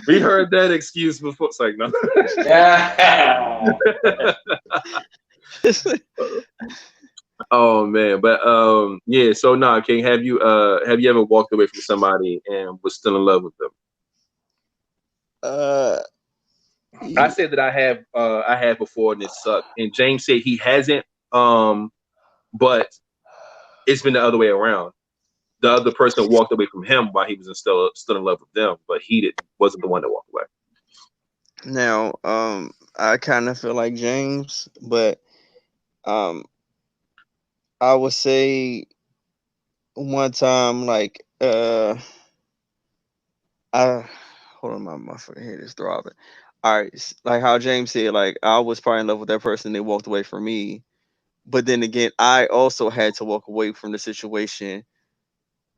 We heard that excuse before. It's like, no. Oh man, but yeah. So now, King, have you ever walked away from somebody and was still in love with them? I said that I have before and it sucked. And James said he hasn't. But it's been the other way around. The other person walked away from him while he was still in love with them, but he wasn't the one that walked away. Now, I kind of feel like James, but I would say one time, like hold on, my fucking head is throbbing. All right, like how James said, like I was probably in love with that person, they walked away from me, but then again, I also had to walk away from the situation.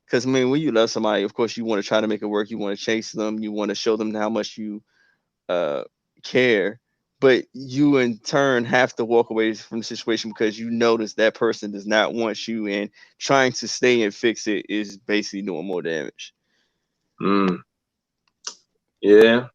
Because, when you love somebody, of course, you want to try to make it work. You want to chase them. You want to show them how much you care. But you, in turn, have to walk away from the situation because you notice that person does not want you. And trying to stay and fix it is basically doing more damage. Yeah.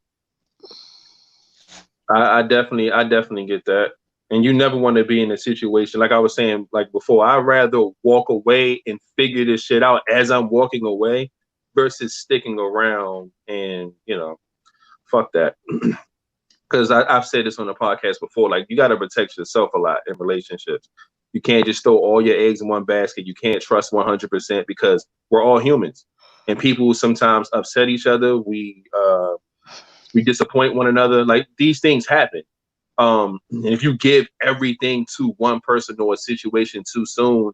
I definitely get that. And you never want to be in a situation like I was saying like before. I'd rather walk away and figure this shit out as I'm walking away versus sticking around and fuck that. Because I've said this on the podcast before. Like you got to protect yourself a lot in relationships. You can't just throw all your eggs in one basket. You can't trust 100% because we're all humans, and people sometimes upset each other. We disappoint one another. Like these things happen. And if you give everything to one person or a situation too soon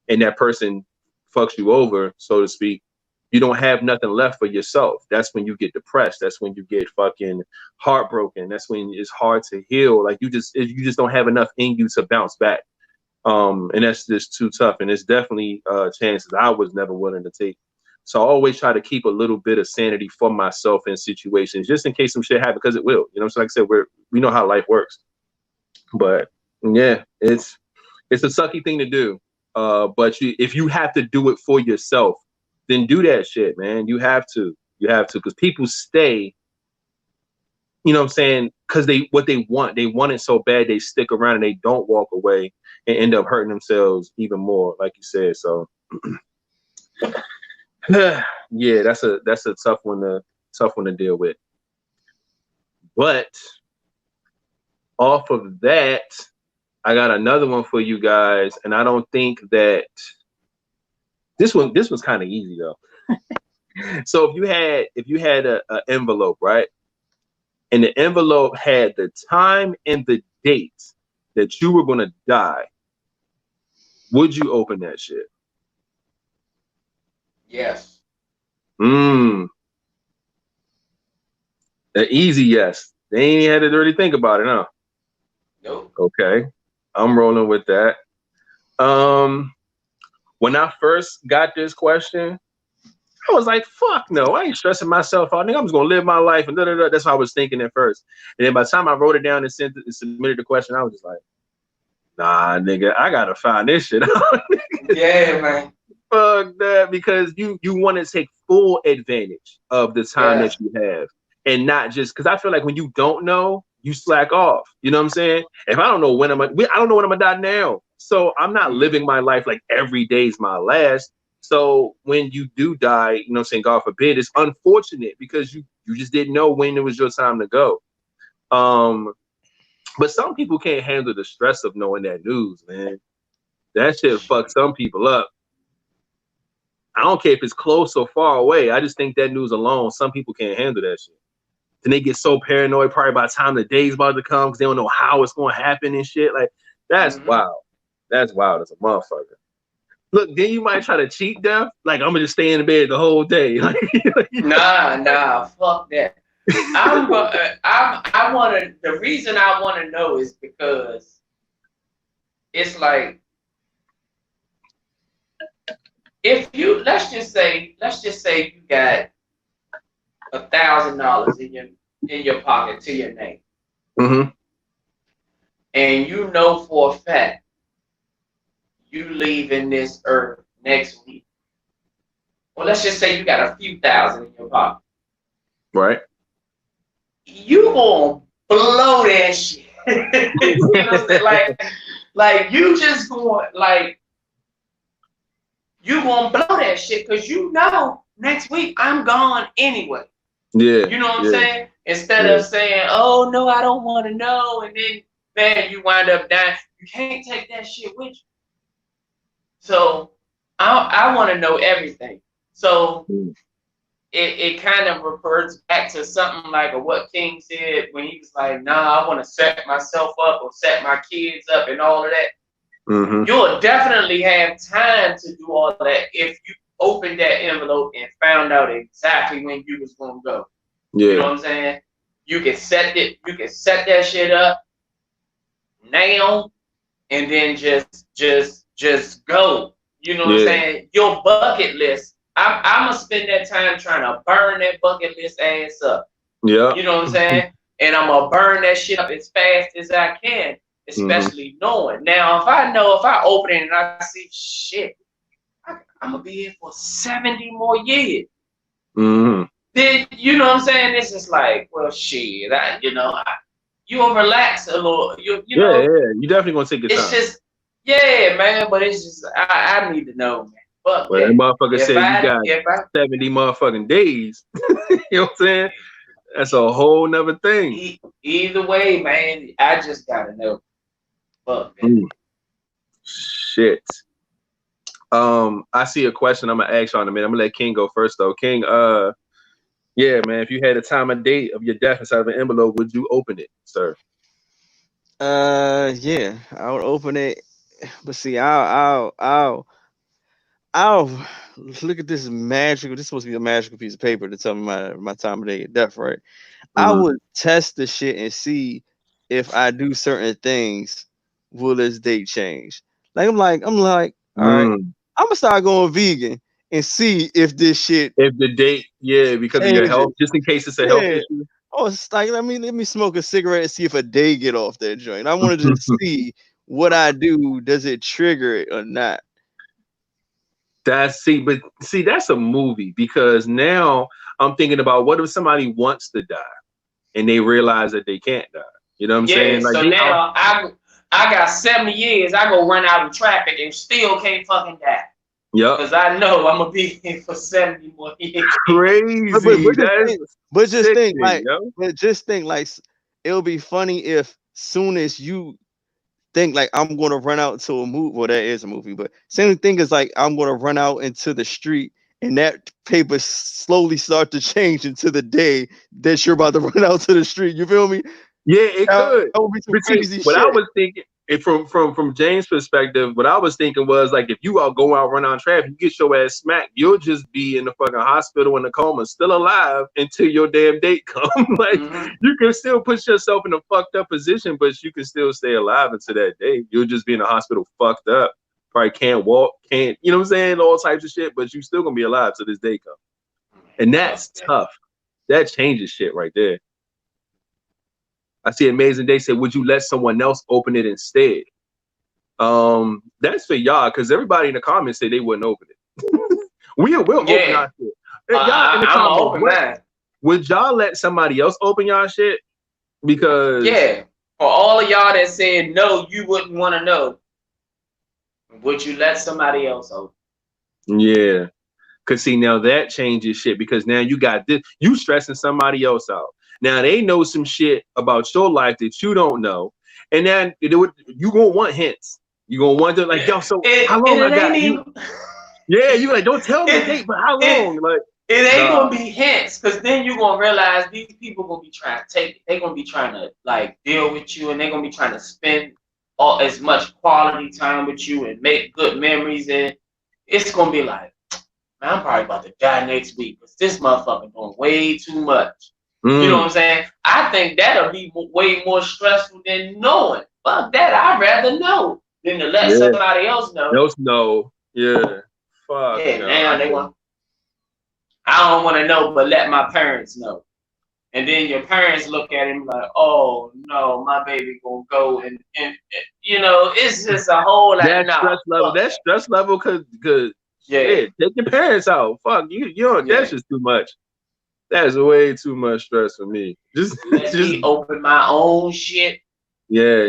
and that person fucks you over, so to speak, you don't have nothing left for yourself. That's when you get depressed. That's when you get fucking heartbroken. That's when it's hard to heal. Like you just don't have enough in you to bounce back. And that's just too tough. And it's definitely chances I was never willing to take. So I always try to keep a little bit of sanity for myself in situations, just in case some shit happens, because it will. So like I said, we know how life works. But yeah, it's a sucky thing to do. But if you have to do it for yourself, then do that shit, man. You have to, because people stay. You know what I'm saying? Because they want it so bad, they stick around and they don't walk away and end up hurting themselves even more, like you said. So. Yeah, that's a tough one to deal with. But off of that, I got another one for you guys, and I don't think that this was kind of easy though. So if you had a envelope, right, and the envelope had the time and the date that you were gonna die, would you open that shit? Yes. An easy yes. They ain't had to really think about it, huh? Nope. Okay. I'm rolling with that. When I first got this question, I was like, fuck no, I ain't stressing myself out. Nigga, I'm just gonna live my life and da-da-da. That's what I was thinking at first. And then by the time I wrote it down and submitted the question, I was just like, nah, nigga, I gotta find this shit out. Yeah, man. Fuck that, because you want to take full advantage of the time that you have, and not just because I feel like when you don't know, you slack off. You know what I'm saying? If I don't know when I don't know when I'm gonna die now, so I'm not living my life like every day's my last. So when you do die, you know what I'm saying, God forbid, it's unfortunate because you just didn't know when it was your time to go. But some people can't handle the stress of knowing that news, man. That shit fucks some people up. I don't care if it's close or far away. I just think that news alone, some people can't handle that shit. Then they get so paranoid probably by the time the day's about to come because they don't know how it's going to happen and shit. Like, that's wild. That's wild as a motherfucker. Look, then you might try to cheat death. Like, I'm going to just stay in the bed the whole day. Nah, fuck that. The reason I want to know is because it's like, if you let's just say you got $1,000 in your pocket to your name, and you know for a fact you leaving this earth next week. Well, let's just say you got a few thousand in your pocket, right? You gonna blow that shit. You know what I'm saying? Like you just going you gonna blow that shit because you know next week I'm gone anyway. Yeah. You know what I'm saying? Instead of saying, oh no, I don't want to know, and then man, you wind up dying. You can't take that shit with you. So I want to know everything. So it kind of refers back to something like what King said when he was like, nah, I want to set myself up or set my kids up and all of that. You'll definitely have time to do all that if you opened that envelope and found out exactly when you was gonna go. Yeah. You know what I'm saying? You can set that shit up now and then just go. You know what I'm saying? Your bucket list. I'm gonna spend that time trying to burn that bucket list ass up. Yeah. You know what I'm saying? And I'm gonna burn that shit up as fast as I can. Especially knowing. Now, if I open it and I see shit, I'm gonna be here for 70 more years. then you know what I'm saying? It's just like, well, shit, you will relax a little. You know, you definitely gonna take your time. It's just, yeah, man. But it's just, I need to know, man. But that motherfucker said you got 70 motherfucking days. You know what I'm saying? That's a whole nother thing. Either way, man, I just gotta know. Fuck, man. Shit. I see a question I'm gonna ask you in a minute. I'm gonna let King go first though. King, yeah, man, if you had a time and date of your death inside of an envelope, would you open it, sir? Yeah, I would open it. But see, I'll look at this magical. This is supposed to be a magical piece of paper to tell me my time of day of death, right? I would test the shit and see if I do certain things, will this date change? Like I'm like, all right, I'm gonna start going vegan and see if this shit, if the date, because changes. Of your health, just in case it's a health issue. Oh, it's like let me smoke a cigarette and see if a day get off that joint. I wanted to see what I do. Does it trigger it or not? That's a movie, because now I'm thinking about what if somebody wants to die and they realize that they can't die. You know what I'm saying? Like, so now I got 70 years. I go run out of traffic and still can't fucking die. Yep. Because I know I'm gonna be here for 70 more years. Crazy. But just think like it'll be funny if soon as you think like I'm gonna run out to a movie. Well, that is a movie, but same thing is like I'm gonna run out into the street and that paper slowly start to change into the day that you're about to run out to the street. You feel me? Yeah, it could. That would be some crazy shit. What I was thinking, from James' perspective, what I was thinking was like if you all go out run on traffic, you get your ass smacked, you'll just be in the fucking hospital in a coma, still alive until your damn date comes. Like you can still put yourself in a fucked up position, but you can still stay alive until that day. You'll just be in the hospital fucked up. Probably can't walk, you know what I'm saying? All types of shit, but you still gonna be alive till this day comes. And that's tough. That changes shit right there. I see Amazing Day said, would you let someone else open it instead? That's for y'all, because everybody in the comments said they wouldn't open it. We'll open our shit. Y'all in the comments, would y'all let somebody else open y'all shit? Because for all of y'all that said no, you wouldn't want to know. Would you let somebody else open? Yeah. Because see, now that changes shit, because now you got this, you stressing somebody else out. Now they know some shit about your life that you don't know, and then you gonna want hints. You gonna wonder like, yo, so how long I got you? Yeah, you like, don't tell me the date, but how long? Like it ain't gonna be hints, because then you're gonna realize these people gonna be trying to take it. They're gonna be trying to like deal with you, and they're gonna be trying to spend as much quality time with you and make good memories. And it's gonna be like, man, I'm probably about to die next week because this motherfucker doing way too much. You know what I'm saying? I think that'll be way more stressful than knowing. Fuck that. I'd rather know than to let somebody else know. Yeah. Fuck. Yeah, now they want. I don't want to know, but let my parents know. And then your parents look at him like, oh no, my baby gonna go and you know, it's just a whole lot. That stress level. That stress level could take your parents out. Fuck you. That's just too much. That's way too much stress for me. Just open my own shit. Yeah,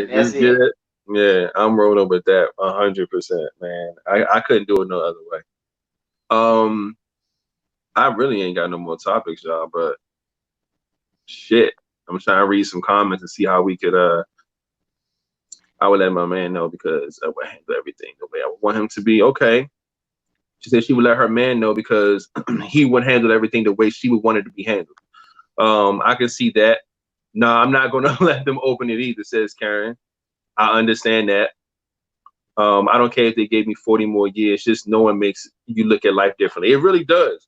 yeah. I'm rolling with that 100%, man. I couldn't do it no other way. I really ain't got no more topics, y'all. But shit, I'm trying to read some comments and see how we could. I would let my man know, because I would handle everything the way I would want him to be. Okay. She said she would let her man know because he would handle everything the way she would want it to be handled. I can see that. No, I'm not going to let them open it either, says Karen. I understand that. I don't care if they gave me 40 more years. Just knowing makes you look at life differently. It really does.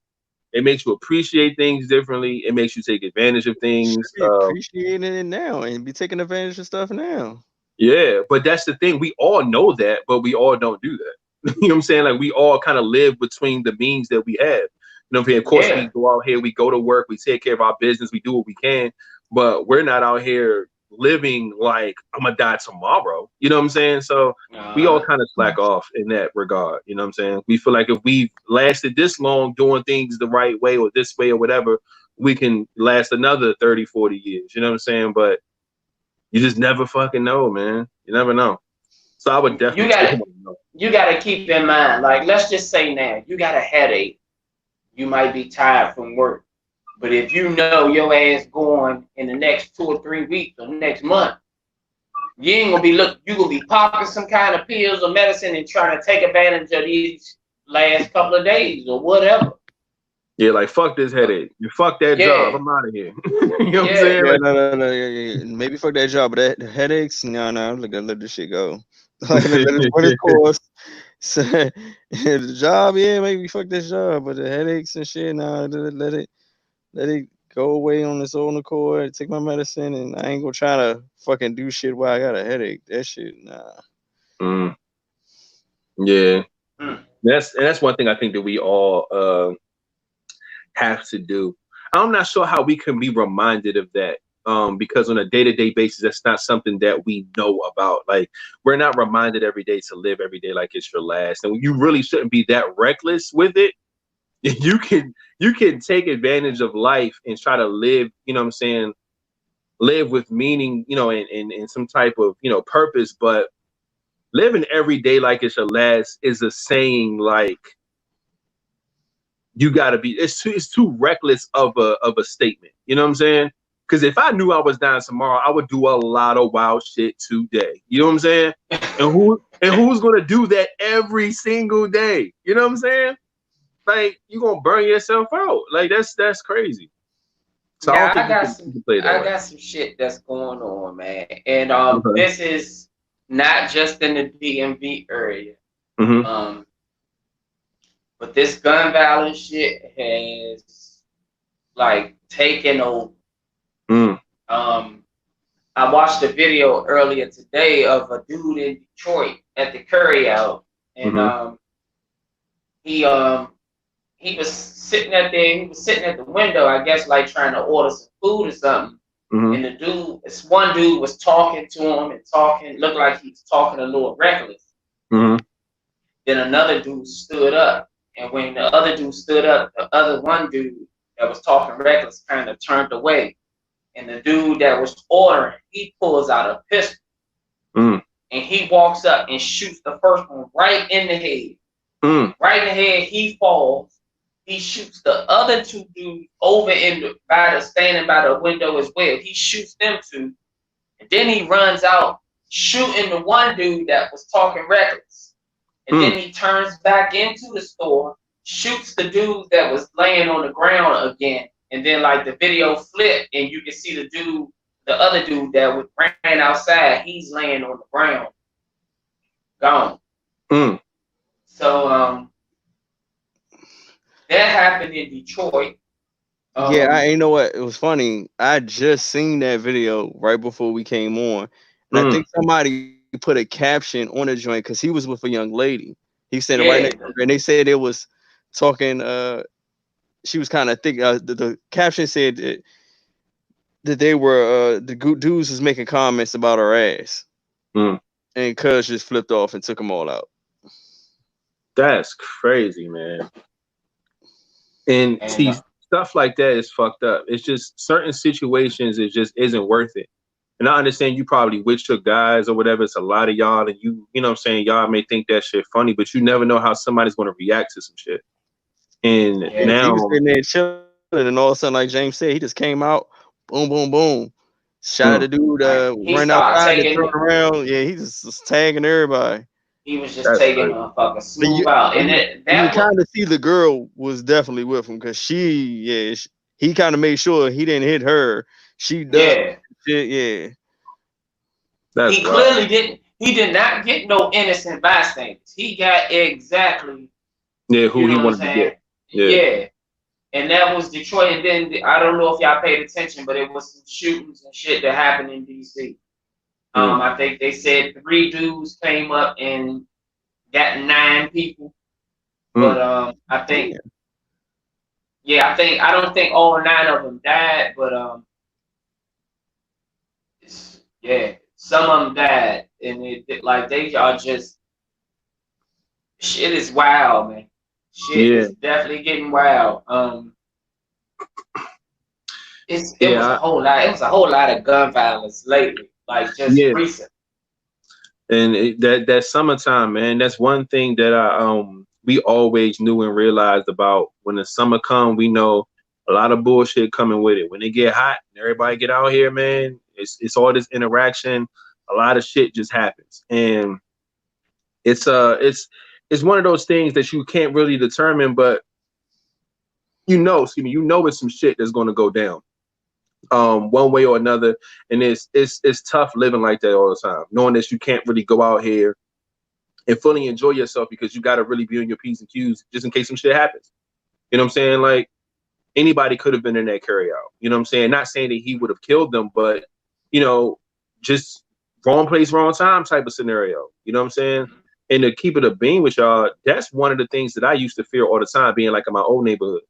It makes you appreciate things differently. It makes you take advantage of things. Appreciating it now and be taking advantage of stuff now. Yeah, but that's the thing. We all know that, but we all don't do that. You know what I'm saying? Like we all kind of live between the means that we have. You know what I'm saying? Of course, we go out here, we go to work, we take care of our business, we do what we can, but we're not out here living like I'm gonna die tomorrow. You know what I'm saying? So we all kind of slack off in that regard. You know what I'm saying? We feel like if we've lasted this long doing things the right way or this way or whatever, we can last another 30, 40 years. You know what I'm saying? But you just never fucking know, man. You never know. So I would definitely you gotta keep in mind, like, let's just say now you got a headache, you might be tired from work, but if you know your ass going in the next 2 or 3 weeks or next month, you ain't gonna be you gonna be popping some kind of pills or medicine and trying to take advantage of these last couple of days or whatever. Yeah, like fuck this headache. You fuck that job. I'm out of here. You know what I'm saying? Yeah, like, no. Yeah. Maybe fuck that job, but the headaches, no. Let this shit go. Like, let it run its course. So, the job, yeah, maybe fuck this job, but the headaches and shit, nah, let it go away on its own accord. Take my medicine, and I ain't gonna try to fucking do shit while I got a headache. That shit, nah. Yeah, that's one thing I think that we all have to do. I'm not sure how we can be reminded of that. Because on a day-to-day basis, that's not something that we know about. Like, we're not reminded every day to live every day like it's your last. And you really shouldn't be that reckless with it. You can take advantage of life and try to live, you know what I'm saying, live with meaning, you know, and some type of, you know, purpose. But living every day like it's your last is a saying, like, you gotta be, it's too reckless of a statement. You know what I'm saying? Because if I knew I was dying tomorrow, I would do a lot of wild shit today. You know what I'm saying? And who's gonna do that every single day? You know what I'm saying? Like, you're gonna burn yourself out. Like, that's crazy. So yeah, I got some shit that's going on, man. And this is not just in the DMV area. Mm-hmm. But this gun violence shit has, like, taken over. I watched a video earlier today of a dude in Detroit at the Curry Out, and he was sitting at the window, I guess, like trying to order some food or something. And this one dude was talking to him and looked like he was talking a little reckless. Then another dude stood up, and when the other dude stood up, the other one dude that was talking reckless kind of turned away. And the dude that was ordering, he pulls out a pistol. And he walks up and shoots the first one right in the head. Right in the head, he falls. He shoots the other two dudes over standing by the window as well. He shoots them too. And then he runs out, shooting the one dude that was talking reckless. And then he turns back into the store, shoots the dude that was laying on the ground again. And then, like, the video flipped, and you can see the other dude that ran outside, he's laying on the ground, gone. So, that happened in Detroit. You know what? It was funny. I just seen that video right before we came on, and I think somebody put a caption on the joint because he was with a young lady. He said right next to her, and they said it was talking. She was kind of thick. The caption said that they were the dudes was making comments about her ass, and Cuz just flipped off and took them all out. That's crazy, man. And see, stuff like that is fucked up. It's just certain situations, it just isn't worth it. And I understand you probably with your guys or whatever. It's a lot of y'all, and you know what I'm saying, y'all may think that shit funny, but you never know how somebody's going to react to some shit. And now he was sitting there chilling, and all of a sudden, like James said, he just came out, boom, boom, boom, shot the dude, ran outside and turned around. Yeah, he just was tagging everybody. He was just taking a fucking smooth out, and you kind of see the girl was definitely with him because he kind of made sure he didn't hit her. She does, he clearly didn't. He did not get no innocent bystanders. He got exactly who he wanted to get. Yeah, and that was Detroit. And then I don't know if y'all paid attention, but it was some shootings and shit that happened in DC. I think they said 3 dudes came up and got 9 people. But I don't think all 9 of them died, but some of them died, and they are just, shit is wild, man. Shit is definitely getting wild. It was a whole lot. It was a whole lot of gun violence lately, like just recent. And that summertime, man, that's one thing that we always knew and realized about. When the summer come, we know a lot of bullshit coming with it. When it get hot and everybody get out here, man, it's all this interaction. A lot of shit just happens, and it's one of those things that you can't really determine, but you know it's some shit that's going to go down, one way or another. And it's tough living like that all the time, knowing that you can't really go out here and fully enjoy yourself because you got to really be on your P's and Q's just in case some shit happens. You know what I'm saying? Like, anybody could have been in that carry out. You know what I'm saying? Not saying that he would have killed them, but, you know, just wrong place, wrong time type of scenario. You know what I'm saying? And to keep it a beam with y'all, that's one of the things that I used to fear all the time, being like in my old neighborhood.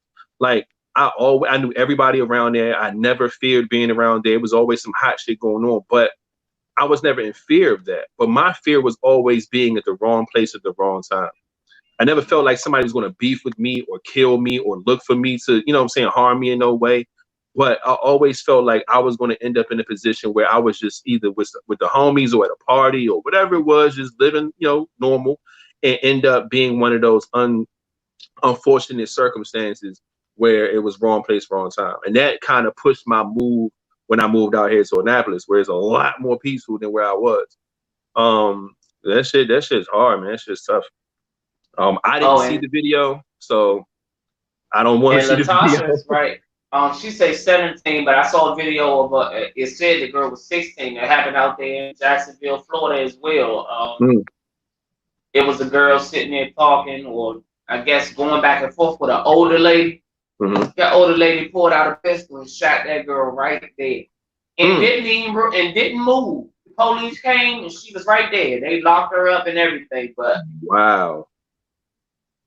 Like, I knew everybody around there. I never feared being around there. It was always some hot shit going on, but I was never in fear of that. But my fear was always being at the wrong place at the wrong time. I never felt like somebody was going to beef with me or kill me or look for me to, you know what I'm saying, harm me in no way. But I always felt like I was going to end up in a position where I was just either with the homies or at a party or whatever it was, just living, you know, normal, and end up being one of those unfortunate circumstances where it was wrong place, wrong time. And that kind of pushed my move when I moved out here to Annapolis, where it's a lot more peaceful than where I was. That shit's hard, man. That shit's tough. I didn't see the video, so I don't want to see the video. Right. She say 17, but I saw a video of it said the girl was 16. It happened out there in Jacksonville, Florida as well. It was a girl sitting there talking, or I guess going back and forth with an older lady. That older lady pulled out a pistol and shot that girl right there, and didn't move. The police came and she was right there. They locked her up and everything. But wow,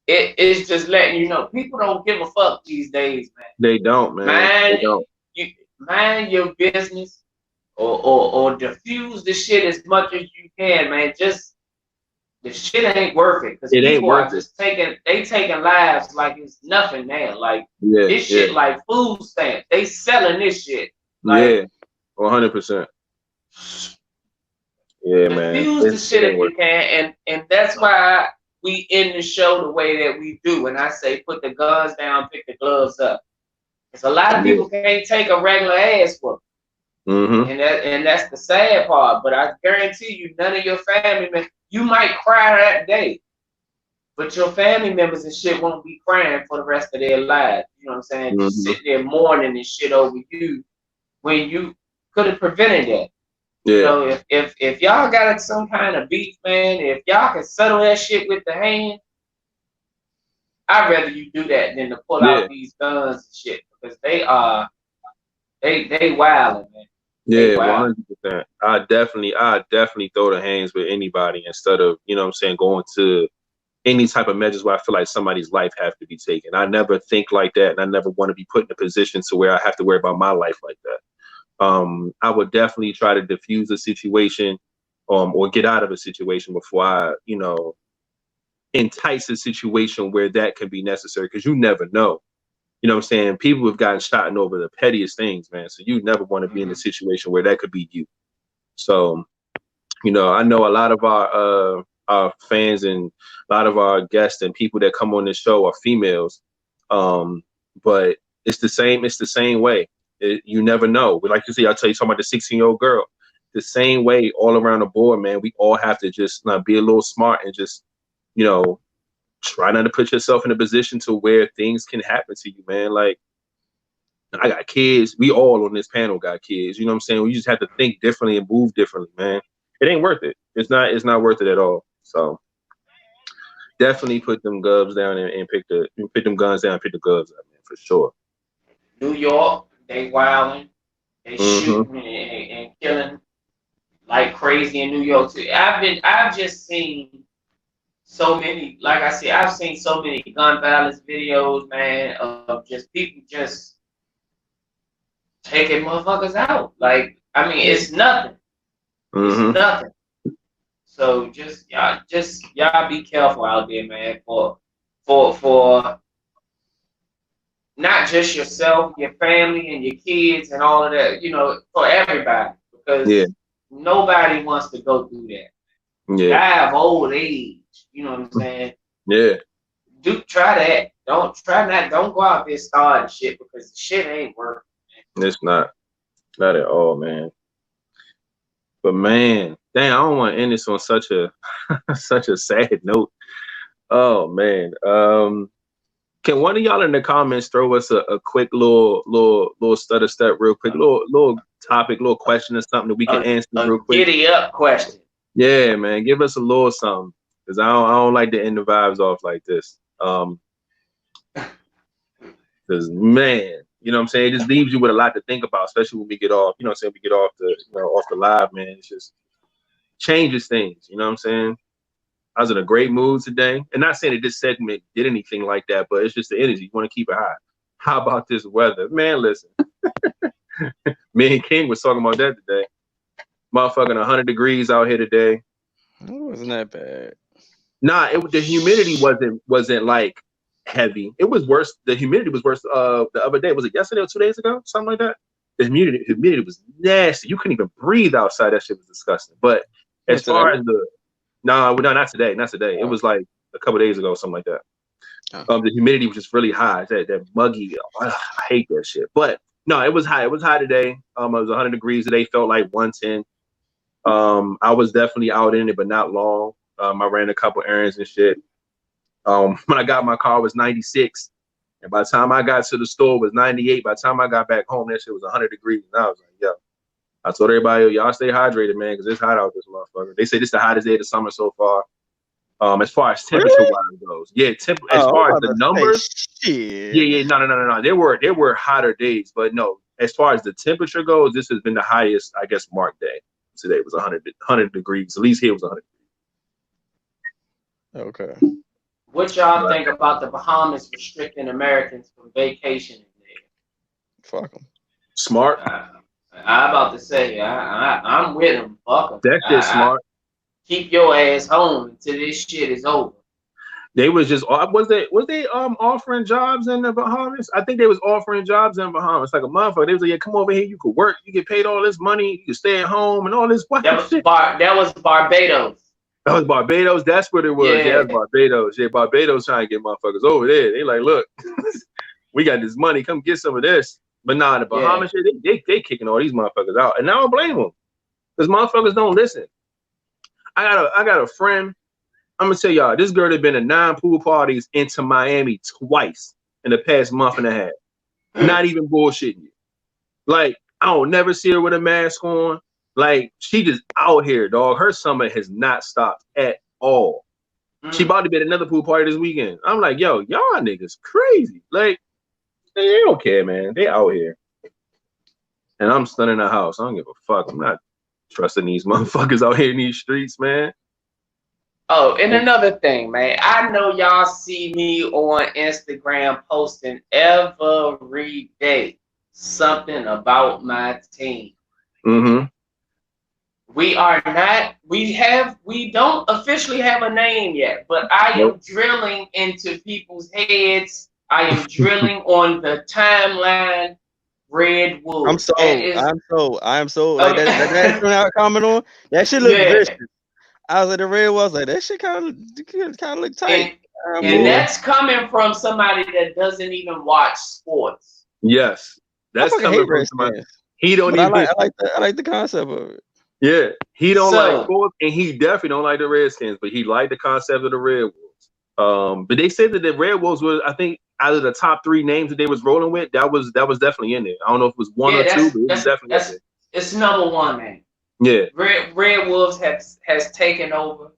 it's just letting you know people don't give a fuck these days, man. They don't, man. They don't. You mind your business, or diffuse the shit as much as you can, man. Just the shit ain't worth it, because people are just taking lives like it's nothing now. Like this shit like food stamps. They selling this shit. Like, 100%. Yeah, man. Diffuse the shit if you can, and that's why we end the show the way that we do. When I say put the guns down, pick the gloves up, because a lot of people can't take a regular ass whooping. And that's the sad part. But I guarantee you, none of your family members, you might cry that day, but your family members and shit won't be crying for the rest of their lives. You know what I'm saying? Just sitting there mourning and shit over you when you could have prevented that. Yeah. You know, if y'all got some kind of beef, man, if y'all can settle that shit with the hand, I'd rather you do that than to pull out these guns and shit, because they wildin', man. Yeah, 100%. I definitely throw the hands with anybody instead of, you know what I'm saying, going to any type of measures where I feel like somebody's life have to be taken. I never think like that, and I never want to be put in a position to where I have to worry about my life like that. I would definitely try to diffuse a situation, or get out of a situation before I, you know, entice a situation where that could be necessary, because you never know. You know what I'm saying? People have gotten shot over the pettiest things, man. So you never want to be in a situation where that could be you. So, you know, I know a lot of our fans and a lot of our guests and people that come on this show are females. But it's the same way. You never know. But like you see, I'll tell you something about the 16-year-old girl. The same way all around the board, man. We all have to just be a little smart and just, you know, try not to put yourself in a position to where things can happen to you, man. Like, I got kids. We all on this panel got kids. You know what I'm saying? We just have to think differently and move differently, man. It ain't worth it. It's not worth it at all. So definitely put them guns down and pick them guns down and pick the gloves up, man, for sure. New York, they wilding, they shooting and killing like crazy in New York too. I've just seen so many, like I said, I've seen so many gun violence videos, man, of just people just taking motherfuckers out. Like, I mean, it's nothing. It's nothing. So just y'all be careful out there, man, for not just yourself, your family, and your kids, and all of that. You know, for everybody, because nobody wants to go through that. Yeah. Die of old age. You know what I'm saying? Yeah. Try that. Don't try that. Don't go out there starting shit because the shit ain't working. It's not at all, man. But man, dang, I don't want to end this on such a such a sad note. Oh man. Can one of y'all in the comments throw us a quick little stutter step real quick, little topic, little question or something that we can answer real quick? Giddy up question. Yeah, man, give us a little something, because I don't like to end the vibes off like this. Because man, you know what I'm saying, it just leaves you with a lot to think about, especially when we get off. You know what I'm saying, we get off the live, man. It's just changes things. You know what I'm saying. I was in a great mood today, and not saying that this segment did anything like that, but it's just the energy. You want to keep it high. How about this weather, man? Listen, me and King was talking about that today. Motherfucking 100 degrees out here today. It wasn't that bad. Nah, the humidity wasn't like heavy. It was worse. The humidity was worse the other day. Was it yesterday or 2 days ago? Something like that. The humidity was nasty. You couldn't even breathe outside. That shit was disgusting. But as far as no, not today. Not today. It was like a couple days ago, something like that. The humidity was just really high. That muggy. I hate that shit. But no, it was high. It was high today. It was 100 degrees today. Felt like 110. I was definitely out in it, but not long. I ran a couple errands and shit. When I got my car, it was 96. And by the time I got to the store, it was 98. By the time I got back home, that shit was 100 degrees. And I was like, yo. I told everybody, y'all stay hydrated, man, because it's hot out this motherfucker. They say this is the hottest day of the summer so far. As far as temperature-wise goes. Yeah, as far as the numbers. Yeah, no. There were hotter days, but no. As far as the temperature goes, this has been the highest, I guess, mark day. Today was 100 degrees. At least here was 100 degrees. Okay. What y'all think about the Bahamas restricting Americans from vacationing there? Fuck them. Smart. I'm about to say, I'm with them. Fuck them. That's just smart. Keep your ass home until this shit is over. They was just was they offering jobs in the Bahamas? I think they was offering jobs in Bahamas like a motherfucker. They was like, yeah, come over here, you could work, you get paid all this money, you can stay at home and all this. What? That was Barbados. That was Barbados. That's what it was. Yeah, that's Barbados. Yeah, Barbados trying to get motherfuckers over there. They like, look, we got this money. Come get some of this. But nah, the Bahamas, they kicking all these motherfuckers out, and I don't blame them, because motherfuckers don't listen. I got a friend. I'm gonna tell y'all, this girl had been to 9 pool parties into Miami twice in the past month and a half. Not even bullshitting you. Like, I don't never see her with a mask on. Like, she just out here, dog. Her summer has not stopped at all. She about to be at another pool party this weekend. I'm like, yo, y'all niggas crazy. Like, they don't care, man. They out here. And I'm stuck in the house. I don't give a fuck. I'm not trusting these motherfuckers out here in these streets, man. Oh, and another thing, man. I know y'all see me on Instagram posting every day something about my team. Mm-hmm. We don't officially have a name yet, but I am drilling into people's heads. I am drilling on the timeline. Red Wolves. I'm sold. Like that comment on that shit look vicious. I was like, the Red Wolves, like that shit kind of look tight. And that's coming from somebody that doesn't even watch sports. Yes, that's coming from somebody. He don't even. I like the concept of it. Yeah, he don't like sports, and he definitely don't like the Redskins, but he liked the concept of the Red Wolves. But they said that the Red Wolves was, I think, out of the top 3 names that they was rolling with, that was definitely in there. I don't know if it was 1 or 2, but it was definitely in there. It's number 1, man. Yeah. Red Wolves has taken over.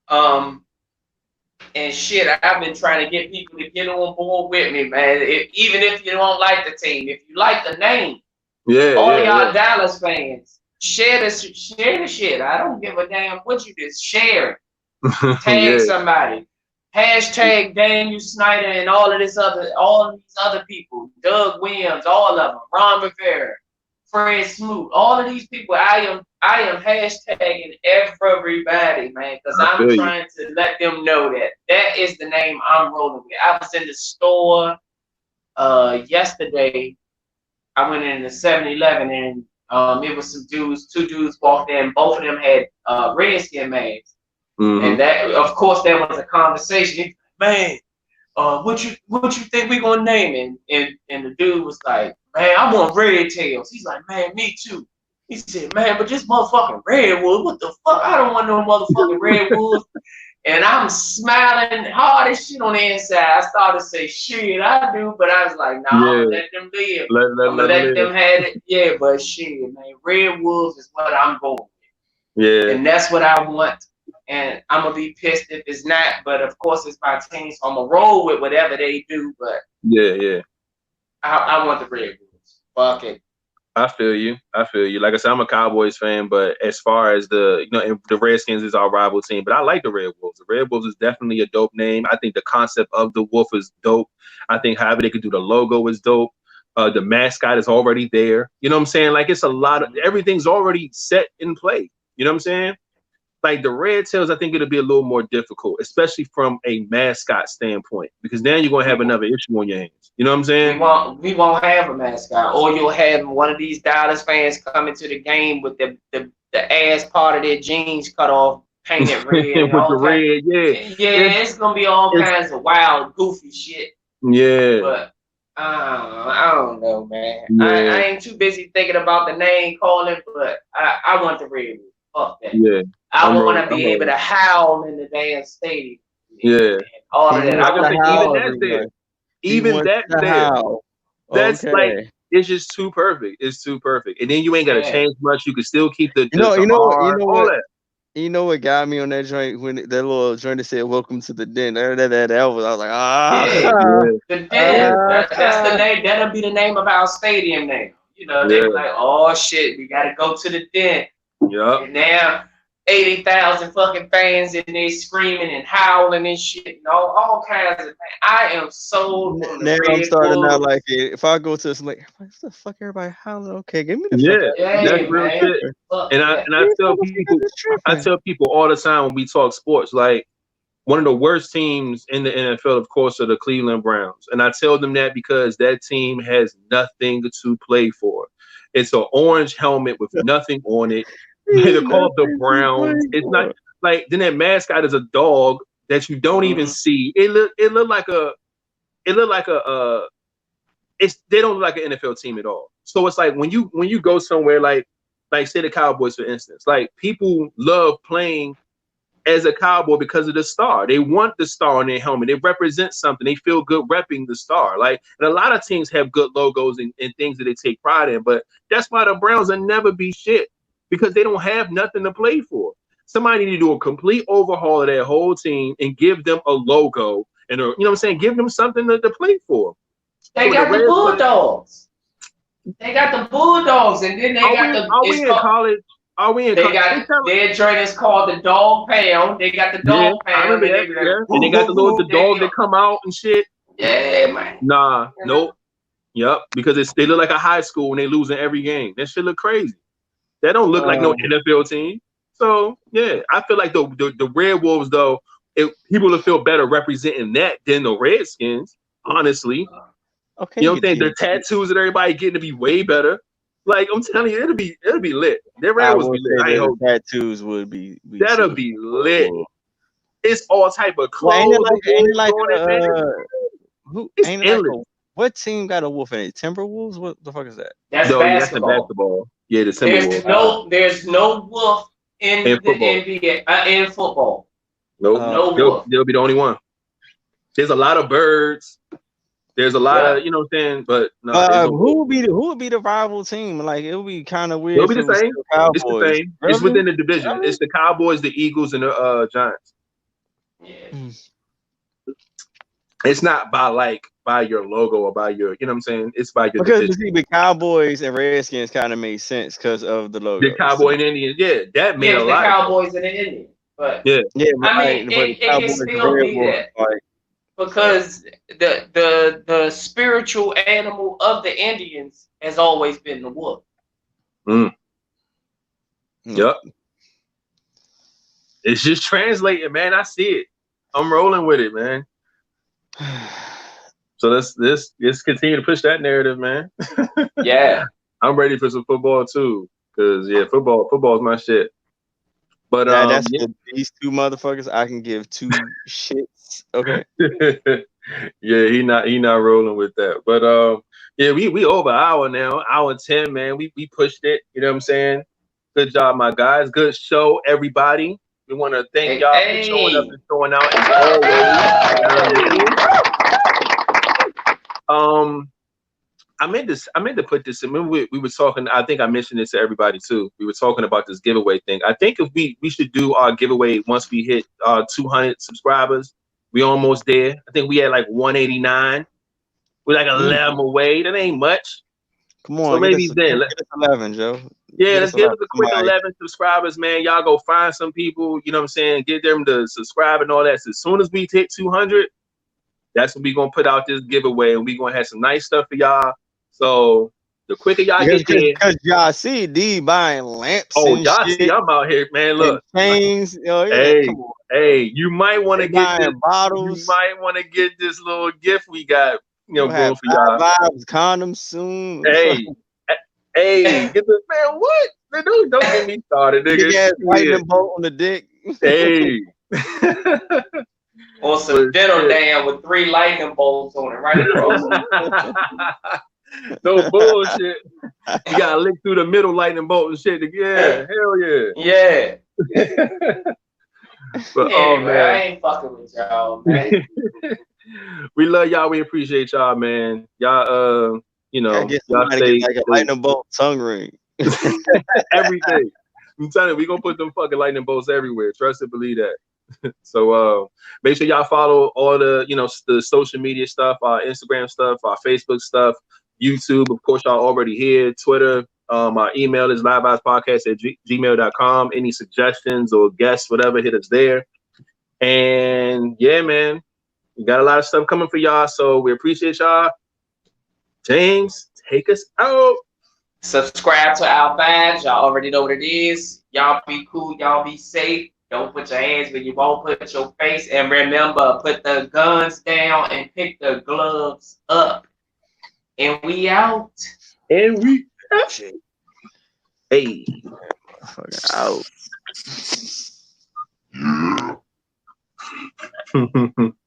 And shit, I've been trying to get people to get on board with me, man. Even if you don't like the team, if you like the name, all y'all Dallas fans, share the shit. I don't give a damn what you just share. Tag somebody. Hashtag Daniel Snyder and all these other people, Doug Williams, all of them, Ron Rivera, Fred Smoot, all of these people. I am hashtagging everybody, man, because I'm trying to let them know that is the name I'm rolling with. I was in the store yesterday I went in the 7-Eleven and it was some dudes, 2 dudes walked in, both of them had Redskin masks. And that, of course, there was a conversation. Man, what you think we gonna name it? And the dude was like, man, I want Red Tails. He's like, man, me too. He said, man, but this motherfucking Redwood, what the fuck? I don't want no motherfucking Redwoods. And I'm smiling hard as shit on the inside. I started to say, shit, I do, but I was like, nah, I'm gonna let them live. I'm gonna let them have it. Yeah, but shit, man, Red Wolves is what I'm going with. Yeah. And that's what I want. And I'm gonna be pissed if it's not, but of course it's my team, so I'm gonna roll with whatever they do. But I want the Red Wolves. Fuck it. I feel you. Like I said, I'm a Cowboys fan, but as far as the Redskins is our rival team, but I like the Red Wolves. The Red Wolves is definitely a dope name. I think the concept of the wolf is dope. I think however they could do the logo is dope. The mascot is already there. You know what I'm saying? Like it's a lot of everything's already set in play. You know what I'm saying? Like the Red Tails, I think it'll be a little more difficult, especially from a mascot standpoint, because then you're gonna have another issue on your hands. You know what I'm saying? We won't have a mascot, or you'll have one of these Dallas fans coming to the game with the ass part of their jeans cut off, painted red, with the red. It's gonna be all kinds of wild, goofy shit. Yeah, but I don't know, man. I ain't too busy thinking about the name calling, but I want the Red. Fuck that. Yeah. I want to be able to howl in the damn stadium. Yeah. All of that. Even that there. That's like, it's just too perfect. It's too perfect. And then you ain't got to change much. You can still keep the all that. You know what got me on that joint when that little joint that said "Welcome to the Den." That was, I was like, the Den. That's the name. That'll be the name of our stadium name. You know, they're like, oh shit, we got to go to the Den. Yep. And now 80,000 fucking fans in there screaming and howling and shit and all kinds of things. I am so now I'm starting out like it. If I go to this, like, what the fuck everybody howling? Okay, give me the fuck. That's real shit. And I tell people all the time when we talk sports, like one of the worst teams in the NFL, of course, are the Cleveland Browns. And I tell them that because that team has nothing to play for. It's an orange helmet with nothing on it. They're called the Browns. It's not like then that mascot is a dog that you don't even see. They don't look like an NFL team at all. So it's like when you go somewhere like say the Cowboys, for instance, like people love playing as a Cowboy because of the star. They want the star on their helmet. They represent something. They feel good repping the star. Like, and a lot of teams have good logos and things that they take pride in, but that's why the Browns will never be shit. Because they don't have nothing to play for. Somebody need to do a complete overhaul of their whole team and give them a logo and you know what I'm saying? Give them something to play for. They got the Bulldogs. They got the Bulldogs, and then they got the. Are we in college? Are we in college? Their joint is called the Dog Pound. They got the Dog Pound. I remember that. And they got the dog that come out and shit. Yeah, man. Nah, nope. Yep, because they look like a high school when they losing every game. That shit look crazy. That don't look like no NFL team. So yeah, I feel like the Red Wolves though, people will feel better representing that than the Redskins. Honestly, okay. You don't think their tattoos that everybody getting to be way better? Like I'm telling you, it'll be lit. Their Red Wolves be lit. I hope tattoos would be that'll be lit. It's all type of clothes. What team got a wolf in it? Timberwolves? What the fuck is that? That's basketball. Yeah, the Timberwolves. There's no wolf in the NBA in football. Nope. No wolf. They'll be the only one. There's a lot of birds. There's a lot of, you know what I'm saying? But no, who would be the rival team? Like it would be kind of weird. It'll be the same. It's the same. Really? It's within the division. Really? It's the Cowboys, the Eagles, and the Giants. Yeah. It's not by your logo or by your, you know what I'm saying? It's by your because division. The Cowboys and Redskins kind of made sense because of the logo. The Cowboy and Indians, yeah, that made a lot. The Cowboys and the Indians, but yeah. I mean, it can still be that because the spiritual animal of the Indians has always been the wolf. Yep. It's just translating, man. I see it. I'm rolling with it, man. So let's continue to push that narrative, man. Yeah. I'm ready for some football too. Cause yeah, football is my shit. But that's these two motherfuckers. I can give two shits. Okay. Yeah, he not rolling with that. But yeah, we over an hour now, hour and 10, man. We pushed it. You know what I'm saying? Good job, my guys. Good show, everybody. We want to thank y'all for showing up and showing out as always. I meant to put this in. We were talking, I think I mentioned this to everybody too. We were talking about this giveaway thing. I think if we should do our giveaway once we hit 200 subscribers. We almost there. I think we had like 189. We're like 11 away. That ain't much. Come on, so maybe then get us 11, Joe. Yeah, let's give us a quick 11 subscribers, man. Y'all go find some people, you know what I'm saying? Get them to subscribe and all that. So as soon as we hit 200, that's when we gonna put out this giveaway, and we gonna have some nice stuff for y'all. So the quicker y'all get there, because y'all see D buying lamps. Oh, y'all see, I'm out here, man. Look, chains. Oh, yeah, hey, you might want to get this, bottles. You might want to get this little gift we got, brewing for y'all. Vibez condoms soon. Hey, get this, man. What? Don't get me started, nigga. Big ass lightning bolt on the dick. Hey. Or some dental dam with 3 lightning bolts on it, right across. No bullshit. You gotta lick through the middle lightning bolt and shit. Yeah, hell yeah. Yeah. But anyway, man, I ain't fucking with y'all, man. We love y'all. We appreciate y'all, man. Y'all, y'all stay like a lightning bolt tongue ring. Everything. I'm telling you, we gonna put them fucking lightning bolts everywhere. Trust and believe that. So make sure y'all follow all the the social media stuff, our Instagram stuff, our Facebook stuff, YouTube. Of course, y'all already here. Twitter. Our email is LiveVibezPodcast@gmail.com. Any suggestions or guests, whatever, hit us there. And yeah, man, we got a lot of stuff coming for y'all. So we appreciate y'all. James, take us out. Subscribe to our Vibez. Y'all already know what it is. Y'all be cool. Y'all be safe. Don't put your hands where you won't put your face. And remember, put the guns down and pick the gloves up. And we out. And we out. Hey. Fucking out. Yeah.